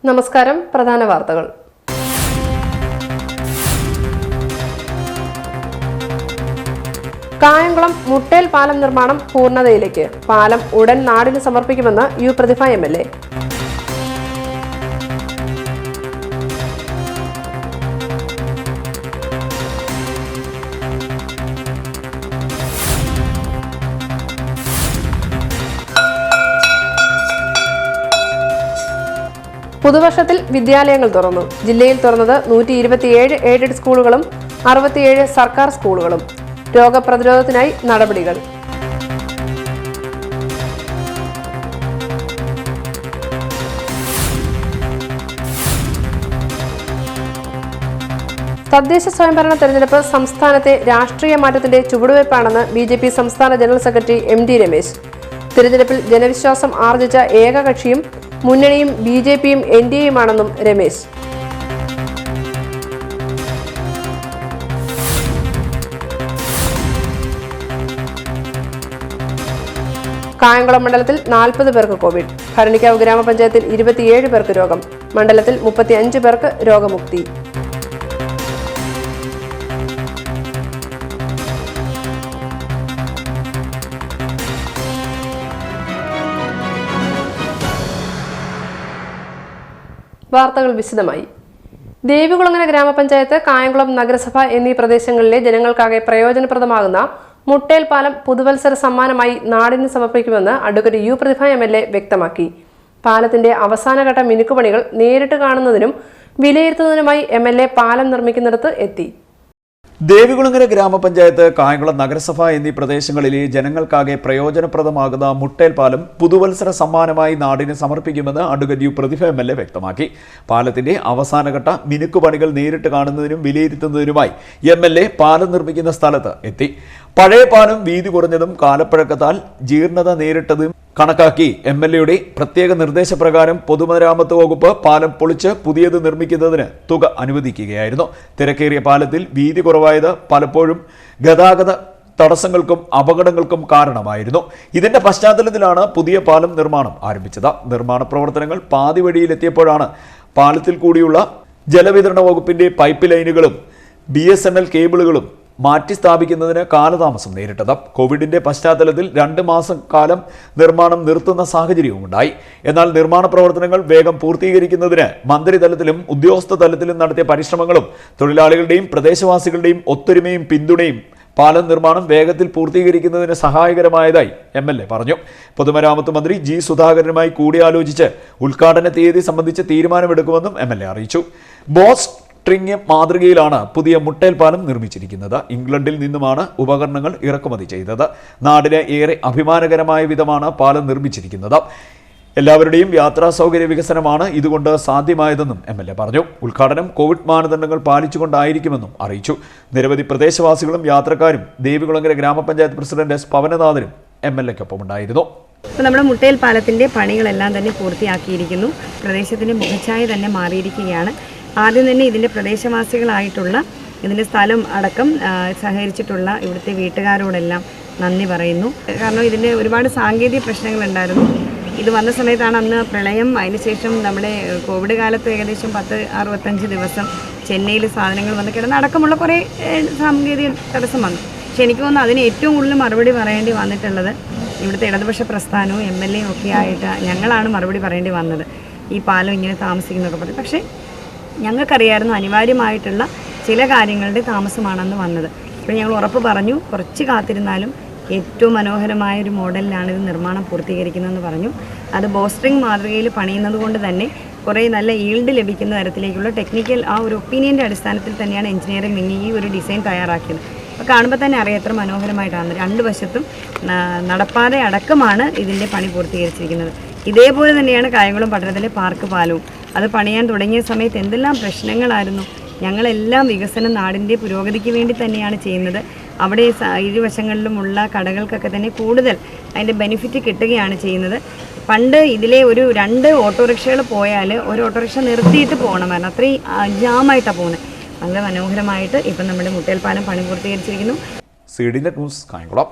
നമസ്കാരം. പ്രധാന വാർത്തകൾ. കായംകുളം മുട്ടേൽ പാലം നിർമ്മാണം പൂർണ്ണതയിലേക്ക്. പാലം ഉടൻ നാടിന് സമർപ്പിക്കുമെന്ന് യു പ്രതിഭ MLA. പുതുവർഷത്തിൽ വിദ്യാലയങ്ങൾ തുറന്നു. ജില്ലയിൽ തുറന്നത് 127 എയ്ഡഡ് സ്കൂളുകളും 67 സർക്കാർ സ്കൂളുകളും. രോഗപ്രതിരോധത്തിനായി നടപടികൾ. തദ്ദേശ സ്വയംഭരണ തെരഞ്ഞെടുപ്പ് സംസ്ഥാനത്തെ രാഷ്ട്രീയ മാറ്റത്തിന്റെ ചുവടുവയ്പ്പാണെന്ന് BJP സംസ്ഥാന ജനറൽ സെക്രട്ടറി MD രമേശ്. തിരഞ്ഞെടുപ്പിൽ ജനവിശ്വാസം ആർജിച്ച ഏക കക്ഷിയും മുന്നണിയും BJPയും NDAയുമാണെന്നും രമേശ്. കായംകുളം മണ്ഡലത്തിൽ 40 പേർക്ക് കോവിഡ്. ഭരണിക്കാവ് ഗ്രാമപഞ്ചായത്തിൽ 27 പേർക്ക് രോഗം. മണ്ഡലത്തിൽ 35 പേർക്ക് രോഗമുക്തി. വാർത്തകൾ വിശദമായി. ദേവികുളങ്ങര ഗ്രാമപഞ്ചായത്ത്, കായംകുളം നഗരസഭ എന്നീ പ്രദേശങ്ങളിലെ ജനങ്ങൾക്കാകെ പ്രയോജനപ്രദമാകുന്ന മുട്ടേൽ പാലം പുതുവത്സര സമ്മാനമായി നാടിന് സമർപ്പിക്കുമെന്ന് അഡ്വക്കേറ്റ് യു പ്രതിഭ MLA വ്യക്തമാക്കി. പാലത്തിന്റെ അവസാനഘട്ട മിനുക്കുപണികൾ നേരിട്ട് കാണുന്നതിനും വിലയിരുത്തുന്നതിനുമായി MLA പാലം നിർമ്മിക്കുന്നിടത്ത് എത്തി. ദേവികുളങ്ങര ഗ്രാമപഞ്ചായത്ത്, കായംകുളം നഗരസഭ എന്നീ പ്രദേശങ്ങളിലെ ജനങ്ങൾക്കാകെ പ്രയോജനപ്രദമാകുന്ന മുട്ടേൽ പാലം പുതുവത്സര സമ്മാനമായി നാടിന് സമർപ്പിക്കുമെന്ന് അഡ്വക്കേറ്റ് യു പ്രതിഭ MLA വ്യക്തമാക്കി. പാലത്തിന്റെ അവസാനഘട്ട മിനുക്കുപണികൾ നേരിട്ട് കാണുന്നതിനും വിലയിരുത്തുന്നതിനുമായി MLA പാലം നിർമ്മിക്കുന്ന സ്ഥലത്ത് എത്തി. പഴയ പാലം വീതി കുറഞ്ഞതും കാലപ്പഴക്കത്താൽ ജീർണത നേരിട്ടതും കണക്കാക്കി MLAയുടെ പ്രത്യേക നിർദ്ദേശപ്രകാരം പൊതുമരാമത്ത് വകുപ്പ് പാലം പൊളിച്ച് പുതിയത് നിർമ്മിക്കുന്നതിന് തുക അനുവദിക്കുകയായിരുന്നു. തിരക്കേറിയ പാലത്തിൽ വീതി കുറവായത് പലപ്പോഴും ഗതാഗത തടസ്സങ്ങൾക്കും അപകടങ്ങൾക്കും കാരണമായിരുന്നു. ഇതിന്റെ പശ്ചാത്തലത്തിലാണ് പുതിയ പാലം നിർമ്മാണം ആരംഭിച്ചത്. നിർമ്മാണ പ്രവർത്തനങ്ങൾ പാതി വഴിയിലെത്തിയപ്പോഴാണ് പാലത്തിൽ കൂടിയുള്ള ജലവിതരണ വകുപ്പിന്റെ പൈപ്പ് ലൈനുകളും BSNL കേബിളുകളും മാറ്റി സ്ഥാപിക്കുന്നതിന് കാലതാമസം നേരിട്ടത്. കോവിഡിന്റെ പശ്ചാത്തലത്തിൽ 2 മാസം കാലം നിർമ്മാണം നിർത്തുന്ന സാഹചര്യവും ഉണ്ടായി. എന്നാൽ നിർമ്മാണ പ്രവർത്തനങ്ങൾ വേഗം പൂർത്തീകരിക്കുന്നതിന് മന്ത്രിതലത്തിലും ഉദ്യോഗസ്ഥ തലത്തിലും നടത്തിയ പരിശ്രമങ്ങളും തൊഴിലാളികളുടെയും പ്രദേശവാസികളുടെയും ഒത്തൊരുമയും പിന്തുണയും പാലം നിർമ്മാണം വേഗത്തിൽ പൂർത്തീകരിക്കുന്നതിന് സഹായകരമായതായി MLA പറഞ്ഞു. പൊതുമരാമത്ത് മന്ത്രി G. സുധാകരനുമായി കൂടിയാലോചിച്ച് ഉദ്ഘാടന തീയതി സംബന്ധിച്ച് തീരുമാനമെടുക്കുമെന്നും MLA അറിയിച്ചു. ബോസ് ട്രിങ് മാതൃകയിലാണ് പുതിയ മുട്ടേൽ പാലം നിർമ്മിച്ചിരിക്കുന്നത്. ഇംഗ്ലണ്ടിൽ നിന്നുമാണ് ഉപകരണങ്ങൾ ഇറക്കുമതി ചെയ്തത്. നാടിന് ഏറെ അഭിമാനകരമായ വിധമാണ് പാലം നിർമ്മിച്ചിരിക്കുന്നത്. എല്ലാവരുടെയും യാത്രാ സൗകര്യ വികസനമാണ് ഇതുകൊണ്ട് സാധ്യമായതെന്നും MLA പറഞ്ഞു. ഉദ്ഘാടനം കോവിഡ് മാനദണ്ഡങ്ങൾ പാലിച്ചുകൊണ്ടായിരിക്കുമെന്നും അറിയിച്ചു. നിരവധി പ്രദേശവാസികളും യാത്രക്കാരും ദേവികുളങ്ങര ഗ്രാമപഞ്ചായത്ത് പ്രസിഡന്റ് S. പവനനാഥനും MLAക്കൊപ്പം ഉണ്ടായിരുന്നു. നമ്മുടെ മുട്ടേൽ പാലത്തിന്റെ പണികളെല്ലാം തന്നെ പൂർത്തിയാക്കിയിരിക്കുന്നു. പ്രദേശത്തിന്റെ മുഖച്ഛായ തന്നെ മാറിയിരിക്കുകയാണ്. ആദ്യം തന്നെ ഇതിൻ്റെ പ്രദേശവാസികളായിട്ടുള്ള ഇതിൻ്റെ സ്ഥലം അടക്കം സഹകരിച്ചിട്ടുള്ള ഇവിടുത്തെ വീട്ടുകാരോടെല്ലാം നന്ദി പറയുന്നു. കാരണം ഇതിൻ്റെ ഒരുപാട് സാങ്കേതിക പ്രശ്നങ്ങളുണ്ടായിരുന്നു. ഇത് വന്ന സമയത്താണ് അന്ന് പ്രളയം. അതിനുശേഷം നമ്മുടെ കോവിഡ് കാലത്ത് ഏകദേശം 10-65 ദിവസം ചെന്നൈയിൽ സാധനങ്ങൾ വന്ന് കിടന്ന് അടക്കമുള്ള കുറേ സാങ്കേതിക തടസ്സം വന്നു. പക്ഷെ എനിക്ക് തോന്നുന്നു അതിന് ഏറ്റവും കൂടുതൽ മറുപടി പറയേണ്ടി വന്നിട്ടുള്ളത് ഇവിടുത്തെ ഇടതുപക്ഷ പ്രസ്ഥാനവും MLA ഒക്കെ ആയിട്ട് ഞങ്ങളാണ് മറുപടി പറയേണ്ടി വന്നത്. ഈ പാലം ഇങ്ങനെ താമസിക്കുന്നതൊക്കെ പറഞ്ഞു. പക്ഷേ ഞങ്ങൾക്കറിയായിരുന്നു അനിവാര്യമായിട്ടുള്ള ചില കാര്യങ്ങളുടെ താമസമാണെന്ന് വന്നത്. അപ്പോൾ ഞങ്ങൾ ഉറപ്പ് പറഞ്ഞു, കുറച്ച് കാത്തിരുന്നാലും ഏറ്റവും മനോഹരമായൊരു മോഡലിലാണ് ഇത് നിർമ്മാണം പൂർത്തീകരിക്കുന്നതെന്ന് പറഞ്ഞു. അത് ബോസ്ട്രിങ് മാതൃകയിൽ പണിയുന്നത് കൊണ്ട് തന്നെ കുറേ നല്ല ഈൽഡ് ലഭിക്കുന്ന തരത്തിലേക്കുള്ള ടെക്നിക്കൽ ആ ഒരു ഒപ്പീനിയൻ്റെ അടിസ്ഥാനത്തിൽ തന്നെയാണ് എഞ്ചിനീയറിംഗ് വിങ് ഈ ഒരു ഡിസൈൻ തയ്യാറാക്കിയത്. അപ്പോൾ കാണുമ്പോൾ തന്നെ അറിയാം എത്ര മനോഹരമായിട്ടാണ്. 2 വശത്തും നടപ്പാത അടക്കമാണ് ഇതിൻ്റെ പണി പൂർത്തീകരിച്ചിരിക്കുന്നത്. ഇതേപോലെ തന്നെയാണ് കായംകുളം പട്ടണത്തിലെ പാർക്ക് പാലവും. അത് പണിയാൻ തുടങ്ങിയ സമയത്ത് എന്തെല്ലാം പ്രശ്നങ്ങളായിരുന്നു. ഞങ്ങളെല്ലാം വികസനം നാടിൻ്റെ പുരോഗതിക്ക് വേണ്ടി തന്നെയാണ് ചെയ്യുന്നത്. അവിടെ ഇരുവശങ്ങളിലുമുള്ള കടകൾക്കൊക്കെ തന്നെ കൂടുതൽ അതിൻ്റെ ബെനിഫിറ്റ് കിട്ടുകയാണ് ചെയ്യുന്നത്. പണ്ട് ഇതിലെ ഒരു 2 ഓട്ടോറിക്ഷകൾ പോയാൽ ഒരു ഓട്ടോറിക്ഷ നിർത്തിയിട്ട് പോകണമായിരുന്നു. അത്രയും ജാമായിട്ടാണ് പോകുന്നത്. വളരെ മനോഹരമായിട്ട് ഇപ്പം നമ്മുടെ മുട്ടേൽ പാലം പണി പൂർത്തീകരിച്ചിരിക്കുന്നു. CDNet news Kayamkulam.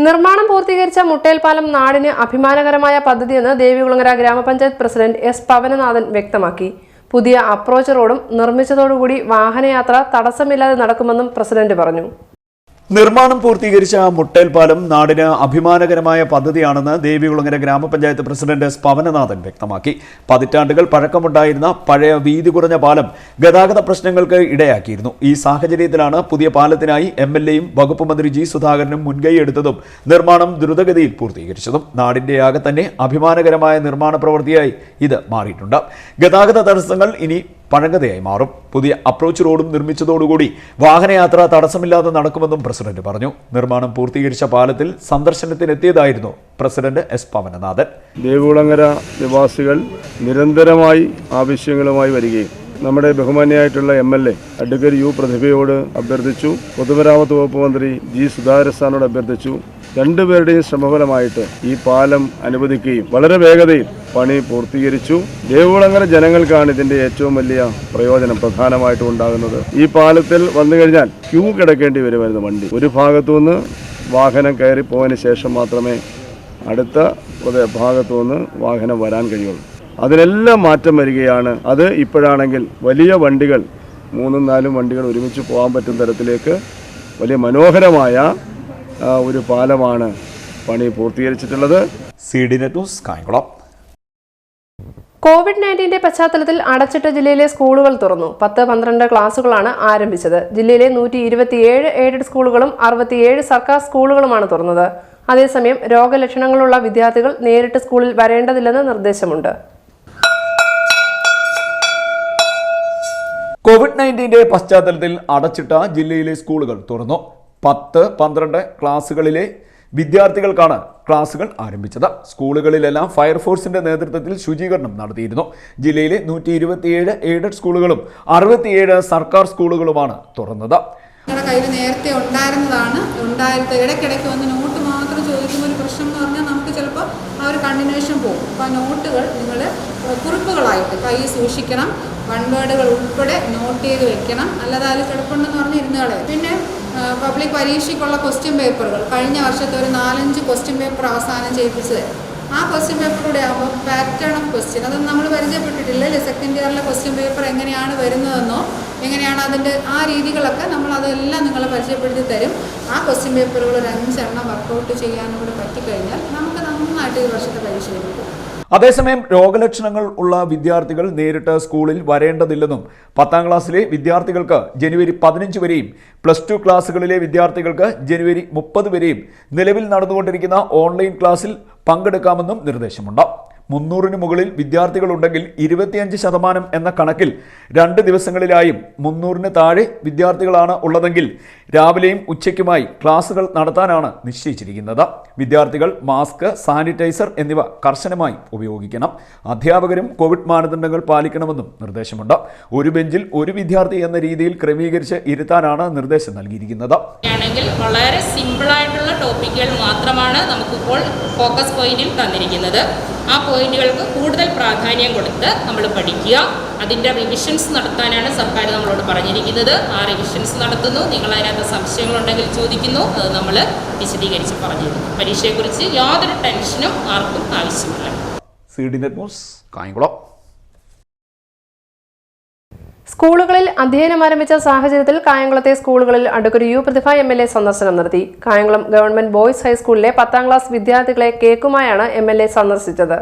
നിർമ്മാണം പൂർത്തീകരിച്ച മുട്ടേൽ പാലം നാടിന് അഭിമാനകരമായ പദ്ധതിയെന്ന് ദേവികുളങ്ങര ഗ്രാമപഞ്ചായത്ത് പ്രസിഡന്റ് എസ് പവനനാഥൻ വ്യക്തമാക്കി. പുതിയ അപ്രോച്ച് റോഡും നിർമ്മിച്ചതോടുകൂടി വാഹനയാത്ര തടസ്സമില്ലാതെ നടക്കുമെന്നും പ്രസിഡന്റ് പറഞ്ഞു. നിർമ്മാണം പൂർത്തീകരിച്ച മുട്ടേൽ പാലം നാടിന് അഭിമാനകരമായ പദ്ധതിയാണെന്ന് ദേവികുളങ്ങര ഗ്രാമപഞ്ചായത്ത് പ്രസിഡന്റ് എസ് പവനനാഥൻ വ്യക്തമാക്കി. പതിറ്റാണ്ടുകൾ പഴക്കമുണ്ടായിരുന്ന പഴയ വീതി കുറഞ്ഞ പാലം ഗതാഗത പ്രശ്നങ്ങൾക്ക് ഇടയാക്കിയിരുന്നു. ഈ സാഹചര്യത്തിലാണ് പുതിയ പാലത്തിനായി എംഎൽഎയും വകുപ്പ് മന്ത്രി ജി സുധാകരനും മുൻകൈയെടുത്തതും നിർമ്മാണം ദ്രുതഗതിയിൽ പൂർത്തീകരിച്ചതും. നാടിന്റെയാകെ തന്നെ അഭിമാനകരമായ നിർമ്മാണ പ്രവൃത്തിയായി ഇത് മാറിയിട്ടുണ്ട്. ഗതാഗത തടസ്സങ്ങൾ ഇനി പഴങ്കതയായി മാറും. പുതിയ അപ്രോച്ച് റോഡും നിർമ്മിച്ചതോടുകൂടി വാഹനയാത്ര തടസ്സമില്ലാതെ നടക്കുമെന്നും പ്രസിഡന്റ് പറഞ്ഞു. നിർമ്മാണം പൂർത്തീകരിച്ച പാലത്തിൽ സന്ദർശനത്തിനെത്തിയതായിരുന്നു പ്രസിഡന്റ് എസ് പവനനാഥൻ. ദേവികുളങ്ങര നിവാസികൾ നിരന്തരമായി ആവശ്യങ്ങളുമായി വരികയും നമ്മുടെ ബഹുമാന്യായിട്ടുള്ള എംഎൽഎ അഡ്വക്കേറ്റ് യു പ്രതിഭയോട് അഭ്യർത്ഥിച്ചു, പൊതുമരാമത്ത് വകുപ്പ് മന്ത്രി ജി സുധാകരനോട് അഭ്യർത്ഥിച്ചു. രണ്ടുപേരുടെയും ശ്രമഫലമായിട്ട് ഈ പാലം അനുവദിക്കുകയും വളരെ വേഗതയിൽ പണി പൂർത്തീകരിച്ചു. ദേവികുളങ്ങര ജനങ്ങൾക്കാണ് ഇതിന്റെ ഏറ്റവും വലിയ പ്രയോജനം പ്രധാനമായിട്ടും ഉണ്ടാകുന്നത്. ഈ പാലത്തിൽ വന്നു കഴിഞ്ഞാൽ ക്യൂ കിടക്കേണ്ടി വരുമായിരുന്നു വണ്ടി. ഒരു ഭാഗത്തുനിന്ന് വാഹനം കയറി പോയതിന് ശേഷം മാത്രമേ അടുത്ത ഭാഗത്തുനിന്ന് വാഹനം വരാൻ കഴിയുള്ളൂ. അതിനെല്ലാം മാറ്റം വരികയാണ്. അത് ഇപ്പോഴാണെങ്കിൽ വലിയ വണ്ടികൾ 3-4 വണ്ടികൾ ഒരുമിച്ച് പോകാൻ പറ്റുന്ന തരത്തിലേക്ക് വലിയ മനോഹരമായ ഒരു പാലമാണ് പണി പൂർത്തീകരിച്ചിട്ടുള്ളത്. CDNet news Kayamkulam. കോവിഡ്-19 പശ്ചാത്തലത്തിൽ അടച്ചിട്ട ജില്ലയിലെ സ്കൂളുകൾ തുറന്നു. 10-12 ക്ലാസുകളാണ് ആരംഭിച്ചത്. ജില്ലയിലെ 127 എയ്ഡഡ് സ്കൂളുകളും 67 സർക്കാർ സ്കൂളുകളുമാണ് തുറന്നത്. അതേസമയം രോഗലക്ഷണങ്ങളുള്ള വിദ്യാർത്ഥികൾ നേരിട്ട് സ്കൂളിൽ വരേണ്ടതില്ലെന്ന് നിർദ്ദേശമുണ്ട്. കോവിഡ്-19 പശ്ചാത്തലത്തിൽ അടച്ചിട്ട ജില്ലയിലെ സ്കൂളുകൾ തുറന്നു. 10-12 ക്ലാസുകളിലെ വിദ്യാർത്ഥികൾക്കാണ് ക്ലാസുകൾ ആരംഭിച്ചത്. സ്കൂളുകളിലെല്ലാം ഫയർഫോഴ്സിന്റെ നേതൃത്വത്തിൽ ശുചീകരണം നടത്തിയിരുന്നു. ജില്ലയിലെ 127 എയ്ഡഡ് സ്കൂളുകളും 67 സർക്കാർ സ്കൂളുകളുമാണ് തുറന്നത്. നിങ്ങളുടെ കയ്യിൽ നേരത്തെ ഉണ്ടായിരുന്നതാണ്. ഇടയ്ക്കിടയ്ക്ക് വന്ന് നോട്ട് മാത്രം ചോദിക്കുന്ന ഒരു പ്രശ്നം എന്ന് പറഞ്ഞാൽ നമുക്ക് ചിലപ്പോൾ ആ ഒരു കണ്ടിന്യൂഷൻ പോകും. അപ്പോൾ ആ നോട്ടുകൾ നിങ്ങൾ കുറിപ്പുകളായിട്ട് കയ്യിൽ സൂക്ഷിക്കണം. വൺ വേർഡുകൾ ഉൾപ്പെടെ നോട്ട് ചെയ്ത് വെക്കണം. അല്ലാതെ അതിൽ കിടപ്പുണ്ടെന്ന് പറഞ്ഞ് ഇരുന്നുകളെ. പിന്നെ പബ്ലിക് പരീക്ഷയ്ക്കുള്ള ക്വസ്റ്റ്യൻ പേപ്പറുകൾ കഴിഞ്ഞ വർഷത്തെ ഒരു 4-5 ക്വസ്റ്റ്യൻ പേപ്പർ അവസാനം ചെയ്യിപ്പിച്ചത്. ആ ക്വസ്റ്റ്യൻ പേപ്പറിലൂടെ ആകുമ്പോൾ പാറ്റേൺ ഓഫ് ക്വസ്റ്റ്യൻ അതൊന്നും നമ്മൾ പരിചയപ്പെട്ടിട്ടില്ലല്ലേ. സെക്കൻഡ് ഇയറിലെ ക്വസ്റ്റ്യൻ പേപ്പർ എങ്ങനെയാണ് വരുന്നതെന്നോ എങ്ങനെയാണ് അതിൻ്റെ ആ രീതികളൊക്കെ നമ്മളതെല്ലാം നിങ്ങളെ പരിചയപ്പെടുത്തി തരും. ആ ക്വസ്റ്റ്യൻ പേപ്പറുകൾ ഒരു 5 എണ്ണം വർക്കൗട്ട് ചെയ്യാനും കൂടെ പറ്റിക്കഴിഞ്ഞാൽ നമുക്ക് നന്നായിട്ട് ഈ വർഷത്തെ പരീക്ഷ ലഭിക്കും. അതേസമയം രോഗലക്ഷണങ്ങൾ ഉള്ള വിദ്യാർത്ഥികൾ നേരിട്ട് സ്കൂളിൽ വരേണ്ടതില്ലെന്നും 10ാം ക്ലാസ്സിലെ വിദ്യാർത്ഥികൾക്ക് ജനുവരി 15 വരെയും +2 ക്ലാസ്സുകളിലെ വിദ്യാർത്ഥികൾക്ക് ജനുവരി 30 വരെയും നിലവിൽ നടന്നുകൊണ്ടിരിക്കുന്ന ഓൺലൈൻ ക്ലാസ്സിൽ പങ്കെടുക്കാമെന്നും നിർദ്ദേശമുണ്ട്. 300-ന് മുകളിൽ വിദ്യാർത്ഥികളുണ്ടെങ്കിൽ 25% എന്ന കണക്കിൽ 2 ദിവസങ്ങളിലായും 300-ന് താഴെ വിദ്യാർത്ഥികളാണ് ഉള്ളതെങ്കിൽ രാവിലെയും ഉച്ചയ്ക്കുമായി ക്ലാസുകൾ നടത്താനാണ് നിശ്ചയിച്ചിരിക്കുന്നത്. വിദ്യാർത്ഥികൾ മാസ്ക്, സാനിറ്റൈസർ എന്നിവ കർശനമായി ഉപയോഗിക്കണം. അധ്യാപകരും കോവിഡ് മാനദണ്ഡങ്ങൾ പാലിക്കണമെന്നും നിർദ്ദേശമുണ്ട്. ഒരു ബെഞ്ചിൽ ഒരു വിദ്യാർത്ഥി എന്ന രീതിയിൽ ക്രമീകരിച്ച് ഇരുത്താനാണ് നിർദ്ദേശം നൽകിയിരിക്കുന്നത്. വളരെ സിമ്പിളായിട്ടുള്ള ടോപ്പിക്കുകൾ മാത്രമാണ് നമുക്കിപ്പോൾ ഫോക്കസ് പോയിന്റിൽ തന്നിരിക്കുന്നത്. ആ പോയിന്റുകൾക്ക് കൂടുതൽ പ്രാധാന്യം കൊടുത്ത് നമ്മൾ പഠിക്കുക. അതിൻ്റെ റിവിഷൻസ് നടത്താനാണ് സർക്കാർ നമ്മളോട് പറഞ്ഞിരിക്കുന്നത്. ആ റിവിഷൻസ് നടത്തുന്നു. നിങ്ങൾ അതിനകത്ത് സംശയങ്ങളുണ്ടെങ്കിൽ ചോദിക്കുന്നു. അത് നമ്മൾ വിശദീകരിച്ച് പറഞ്ഞിരുന്നു. പരീക്ഷയെക്കുറിച്ച് യാതൊരു ടെൻഷനും ആർക്കും ആവശ്യമില്ല. CDNet news Kayamkulam. സ്കൂളുകളിൽ അധ്യയനം ആരംഭിച്ച സാഹചര്യത്തിൽ കായംകുളത്തെ സ്കൂളുകളിൽ അഡ്വക്കേറ്റ് യു പ്രതിഭ MLA സന്ദർശനം നടത്തി. കായംകുളം ഗവൺമെന്റ് ബോയ്സ് ഹൈസ്കൂളിലെ 10ാം ക്ലാസ് വിദ്യാർത്ഥികളെ കേക്കുമായാണ് MLA സന്ദർശിച്ചത്.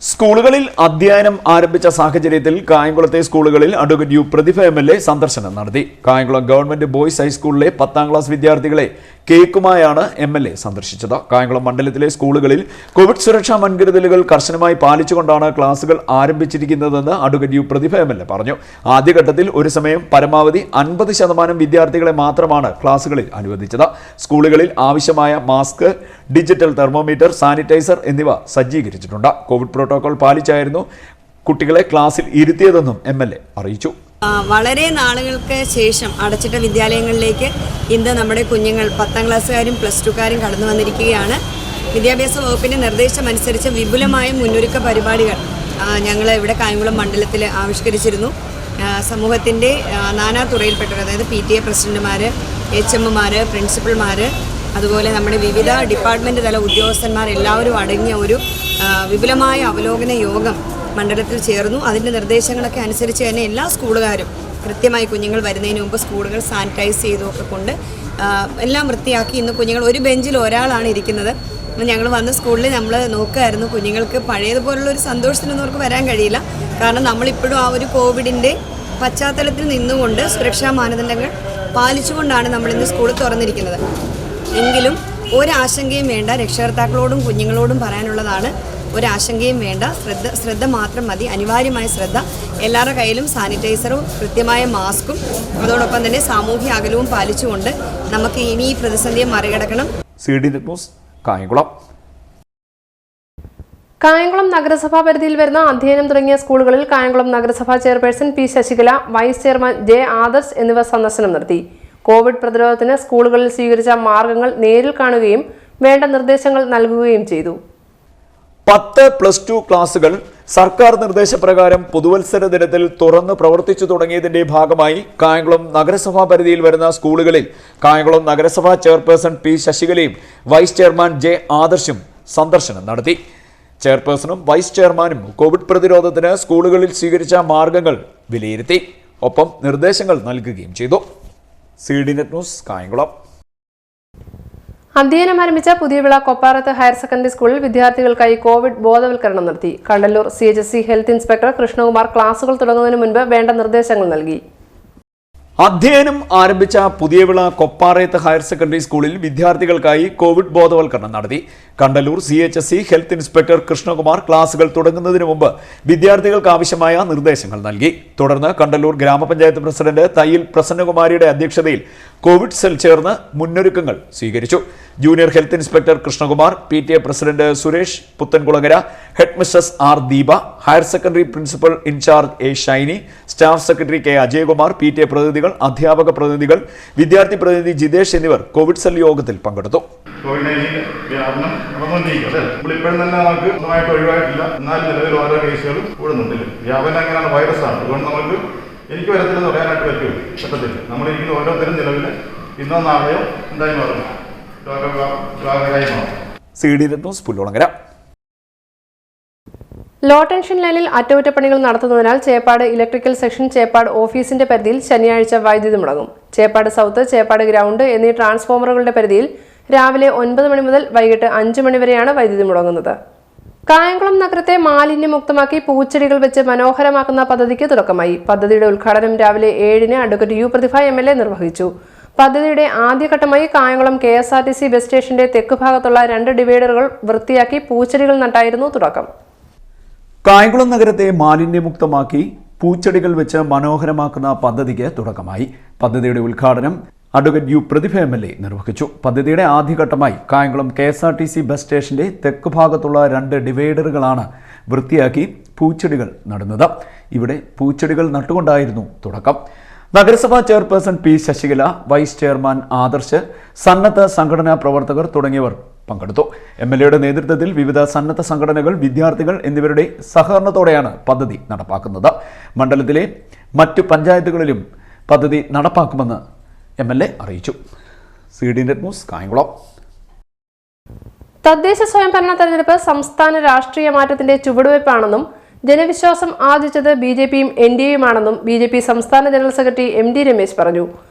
സ്കൂളുകളിൽ അധ്യയനം ആരംഭിച്ച സാഹചര്യത്തിൽ കായംകുളത്തെ സ്കൂളുകളിൽ അഡ്വക്കേറ്റ് യു പ്രതിഭ MLA സന്ദർശനം നടത്തി. കായംകുളം ഗവൺമെന്റ് ബോയ്സ് ഹൈസ്കൂളിലെ 10ാം ക്ലാസ് വിദ്യാർത്ഥികളെ കേക്കുമായാണ് MLA സന്ദർശിച്ചത്. കായംകുളം മണ്ഡലത്തിലെ സ്കൂളുകളിൽ കോവിഡ് സുരക്ഷാ മുൻകരുതലുകൾ കർശനമായി പാലിച്ചുകൊണ്ടാണ് ക്ലാസുകൾ ആരംഭിച്ചിരിക്കുന്നതെന്ന് അഡ്വക്കേറ്റ് യു പ്രതിഭ MLA പറഞ്ഞു. ആദ്യഘട്ടത്തിൽ ഒരു സമയം പരമാവധി 50% വിദ്യാർത്ഥികളെ മാത്രമാണ് ക്ലാസുകളിൽ അനുവദിച്ചത്. സ്കൂളുകളിൽ ആവശ്യമായ മാസ്ക്, ഡിജിറ്റൽ തെർമോമീറ്റർ, സാനിറ്റൈസർ എന്നിവ സജ്ജീകരിച്ചിട്ടുണ്ട്. കോവിഡ് പ്രോട്ടോകോൾ പാലിച്ചായിരുന്നു കുട്ടികളെ ക്ലാസ്സിൽ ഇരുത്തിയതെന്നും MLA അറിയിച്ചു. വളരെ നാളുകൾക്ക് ശേഷം അടച്ചിട്ട വിദ്യാലയങ്ങളിലേക്ക് ഇന്ന് നമ്മുടെ കുഞ്ഞുങ്ങൾ 10ാം ക്ലാസ്സുകാരും +2കാരും കടന്നു വന്നിരിക്കുകയാണ്. വിദ്യാഭ്യാസ വകുപ്പിൻ്റെ നിർദ്ദേശമനുസരിച്ച് വിപുലമായ മുന്നൊരുക്ക പരിപാടികൾ ഞങ്ങൾ ഇവിടെ കായംകുളം മണ്ഡലത്തിൽ ആവിഷ്കരിച്ചിരുന്നു. സമൂഹത്തിൻ്റെ നാനാതുറയിൽപ്പെട്ടവർ, അതായത് PTA പ്രസിഡന്റുമാർ, HMമാർ, പ്രിൻസിപ്പൽമാർ, അതുപോലെ നമ്മുടെ വിവിധ ഡിപ്പാർട്ട്മെൻറ്റ് തല ഉദ്യോഗസ്ഥന്മാരെല്ലാവരും അടങ്ങിയ ഒരു വിപുലമായ അവലോകന യോഗം മണ്ഡലത്തിൽ ചേർന്നു. അതിൻ്റെ നിർദ്ദേശങ്ങളൊക്കെ അനുസരിച്ച് തന്നെ എല്ലാ സ്കൂളുകാരും കൃത്യമായി കുഞ്ഞുങ്ങൾ വരുന്നതിന് മുമ്പ് സ്കൂളുകൾ സാനിറ്റൈസ് ചെയ്തൊക്കെ കൊണ്ട് എല്ലാം വൃത്തിയാക്കി. ഇന്ന് കുഞ്ഞുങ്ങൾ ഒരു ബെഞ്ചിൽ ഒരാളാണ് ഇരിക്കുന്നത്. ഞങ്ങൾ വന്ന സ്കൂളിൽ നമ്മൾ നോക്കുമായിരുന്നു, കുഞ്ഞുങ്ങൾക്ക് പഴയതുപോലുള്ളൊരു സന്തോഷത്തിനൊന്നും അവർക്ക് വരാൻ കഴിയില്ല. കാരണം നമ്മളിപ്പോഴും ആ ഒരു കോവിഡിൻ്റെ പശ്ചാത്തലത്തിൽ നിന്നുകൊണ്ട് സുരക്ഷാ മാനദണ്ഡങ്ങൾ പാലിച്ചുകൊണ്ടാണ് നമ്മളിന്ന് സ്കൂൾ തുറന്നിരിക്കുന്നത്. എങ്കിലും ഒരാശങ്കയും വേണ്ട, രക്ഷകർത്താക്കളോടും കുഞ്ഞുങ്ങളോടും പറയാനുള്ളതാണ്, ഒരാശങ്കയും വേണ്ട, ശ്രദ്ധ മാത്രം മതി. അനിവാര്യമായ ശ്രദ്ധ. എല്ലാവരുടെ കയ്യിലും സാനിറ്റൈസറും കൃത്യമായ മാസ്കും അതോടൊപ്പം തന്നെ സാമൂഹ്യ അകലവും പാലിച്ചുകൊണ്ട് നമുക്ക് ഇനി ഈ പ്രതിസന്ധിയെ മറികടക്കണം. CD news Kayamkulam. കായംകുളം നഗരസഭാ പരിധിയിൽ വരുന്ന അധ്യയനം തുടങ്ങിയ സ്കൂളുകളിൽ കായംകുളം നഗരസഭാ chairperson P Sasikala, vice chairman J Adarsh എന്നിവർ സന്ദർശനം നടത്തി. കോവിഡ് പ്രതിരോധത്തിന് സ്കൂളുകളിൽ സ്വീകരിച്ച മാർഗങ്ങൾ നേരിൽ കാണുകയും വേണ്ട നിർദ്ദേശങ്ങൾ നൽകുകയും ചെയ്തു. 10+2 ക്ലാസുകൾ സർക്കാർ നിർദ്ദേശപ്രകാരം പുതുവത്സര ദിനത്തിൽ തുറന്ന് പ്രവർത്തിച്ചു തുടങ്ങിയതിന്റെ ഭാഗമായി കായംകുളം നഗരസഭാ പരിധിയിൽ വരുന്ന സ്കൂളുകളിൽ കായംകുളം നഗരസഭാ ചെയർപേഴ്സൺ പി ശശികലയും വൈസ് ചെയർമാൻ ജെ ആദർശും സന്ദർശനം നടത്തി. ചെയർപേഴ്സണും വൈസ് ചെയർമാനും കോവിഡ് പ്രതിരോധത്തിന് സ്കൂളുകളിൽ സ്വീകരിച്ച മാർഗങ്ങൾ വിലയിരുത്തി. ഒപ്പം നിർദ്ദേശങ്ങൾ നൽകുകയും ചെയ്തു. CD news Kayamkulam. അധ്യയനം ആരംഭിച്ച പുതിയവിള കൊപ്പാറത്ത് ഹയർ സെക്കൻഡറി സ്കൂളിൽ വിദ്യാർത്ഥികൾക്കായി കോവിഡ് ബോധവൽക്കരണം നടത്തി. Kandalloor CHSE health inspector Krishnakumar ക്ലാസുകൾ തുടങ്ങുന്നതിന് മുൻപ് വേണ്ട നിർദ്ദേശങ്ങൾ നൽകി. അധ്യയനം ആരംഭിച്ച പുതിയവിള കൊപ്പാറയത്ത് ഹയർ സെക്കൻഡറി സ്കൂളിൽ വിദ്യാർത്ഥികൾക്കായി കോവിഡ് ബോധവൽക്കരണം നടത്തി. Kandalloor CHSE health inspector Krishnakumar ക്ലാസുകൾ തുടങ്ങുന്നതിന് മുമ്പ് വിദ്യാർത്ഥികൾക്ക് ആവശ്യമായ നിർദ്ദേശങ്ങൾ നൽകി. തുടർന്ന് കണ്ടല്ലൂർ ഗ്രാമപഞ്ചായത്ത് പ്രസിഡന്റ് തയ്യിൽ പ്രസന്നകുമാരിയുടെ അധ്യക്ഷതയിൽ കോവിഡ് സെൽ ചേർന്ന് മുന്നൊരുക്കങ്ങൾ സ്വീകരിച്ചു. Junior health inspector Krishnakumar, PTA president Suresh Puthankulangara, head mistress R Deepa, higher secondary principal incharge A Shiny, staff secretary K Ajayakumar, PTA പ്രതിനിധികൾ, അധ്യാപക പ്രതിനിധികൾ, വിദ്യാർത്ഥി പ്രതിനിധി ജിതേഷ് എന്നിവർ കോവിഡ് സെൽ യോഗത്തിൽ പങ്കെടുത്തു. കോവിഡ്-19 വ്യാപനം നടന്നുകൊണ്ടിരിക്കുന്നത് നമ്മളിപ്പോഴും തന്നെ നമുക്ക് സ്വന്തമായിട്ട് ഒഴിവായിട്ടില്ല. എന്നാലും നിലവിൽ ഓരോ കേസുകളും കൂടുന്നുണ്ടല്ലോ. വ്യാപനം എങ്ങനെയാണ്, വൈറസാണ്. അതുകൊണ്ട് നമുക്ക് എനിക്ക് വരത്തില്ലെന്ന് പറയാനായിട്ട് പറ്റത്തില്ല. നമ്മളിരിക്കുന്ന ഓരോരുത്തരും നിലവിൽ ഇന്നോ നാളെയോ എന്തായി മാറും, രോഗമായി മാറും. CD ന്യൂസ് പുല്ലോളങ്ങര. ലോ ടെൻഷൻ ലൈനിൽ അറ്റകുറ്റപ്പണികൾ നടത്തുന്നതിനാൽ ചേപ്പാട് ഇലക്ട്രിക്കൽ സെക്ഷൻ ചേപ്പാട് ഓഫീസിന്റെ പരിധിയിൽ ശനിയാഴ്ച വൈദ്യുതി മുടങ്ങും. ചേപ്പാട് സൗത്ത്, ചേപ്പാട് ഗ്രൗണ്ട് എന്നീ ട്രാൻസ്ഫോമറുകളുടെ പരിധിയിൽ രാവിലെ 9 മണി മുതൽ വൈകിട്ട് 5 മണി വരെയാണ് വൈദ്യുതി മുടങ്ങുന്നത്. കായംകുളം നഗരത്തെ മാലിന്യമുക്തമാക്കി പൂച്ചെടികൾ വെച്ച് മനോഹരമാക്കുന്ന പദ്ധതിക്ക് തുടക്കമായി. പദ്ധതിയുടെ ഉദ്ഘാടനം രാവിലെ 7-ന് അഡ്വക്കേറ്റ് U പ്രതിഭ MLA നിർവഹിച്ചു. പദ്ധതിയുടെ ആദ്യഘട്ടമായി കായംകുളം KSRTC ബസ് സ്റ്റേഷന്റെ തെക്ക് ഭാഗത്തുള്ള 2 ഡിവൈഡറുകൾ വൃത്തിയാക്കി പൂച്ചെടികൾ നട്ടായിരുന്നു തുടക്കം. കായംകുളം നഗരത്തെ മാലിന്യമുക്തമാക്കി പൂച്ചെടികൾ വെച്ച് മനോഹരമാക്കുന്ന പദ്ധതിക്ക് തുടക്കമായി. പദ്ധതിയുടെ ഉദ്ഘാടനം അഡ്വക്കേറ്റ് U പ്രതിഭ MLA നിർവഹിച്ചു. പദ്ധതിയുടെ ആദ്യഘട്ടമായി കായംകുളം KSRTC ബസ് സ്റ്റേഷന്റെ തെക്ക് ഭാഗത്തുള്ള 2 ഡിവൈഡറുകളാണ് വൃത്തിയാക്കി പൂച്ചെടികൾ നടുന്നത്. ഇവിടെ പൂച്ചെടികൾ നട്ടുകൊണ്ടായിരുന്നു തുടക്കം. നഗരസഭാ chairperson P Sasikala, vice chairman Adarsh, സന്നദ്ധ സംഘടനാ പ്രവർത്തകർ തുടങ്ങിയവർ പങ്കെടുത്തു. MLAയുടെ നേതൃത്വത്തിൽ വിവിധ സന്നദ്ധ സംഘടനകൾ, വിദ്യാർത്ഥികൾ എന്നിവരുടെ സഹകരണത്തോടെയാണ് പദ്ധതി നടപ്പാക്കുന്നത്. മണ്ഡലത്തിലെ മറ്റു പഞ്ചായത്തുകളിലും പദ്ധതി നടപ്പാക്കുമെന്ന് MLA അറിയിച്ചു. CD news Kayamkulam. തദ്ദേശ സ്വയംഭരണ തെരഞ്ഞെടുപ്പ് സംസ്ഥാന രാഷ്ട്രീയ മാറ്റത്തിന്റെ ചുവടുവയ്പ്പാണെന്നും ജനവിശ്വാസം ആർജിച്ചത് BJPയും NDAയുമാണെന്നും BJP സംസ്ഥാന ജനറൽ സെക്രട്ടറി MD രമേശ് പറഞ്ഞു.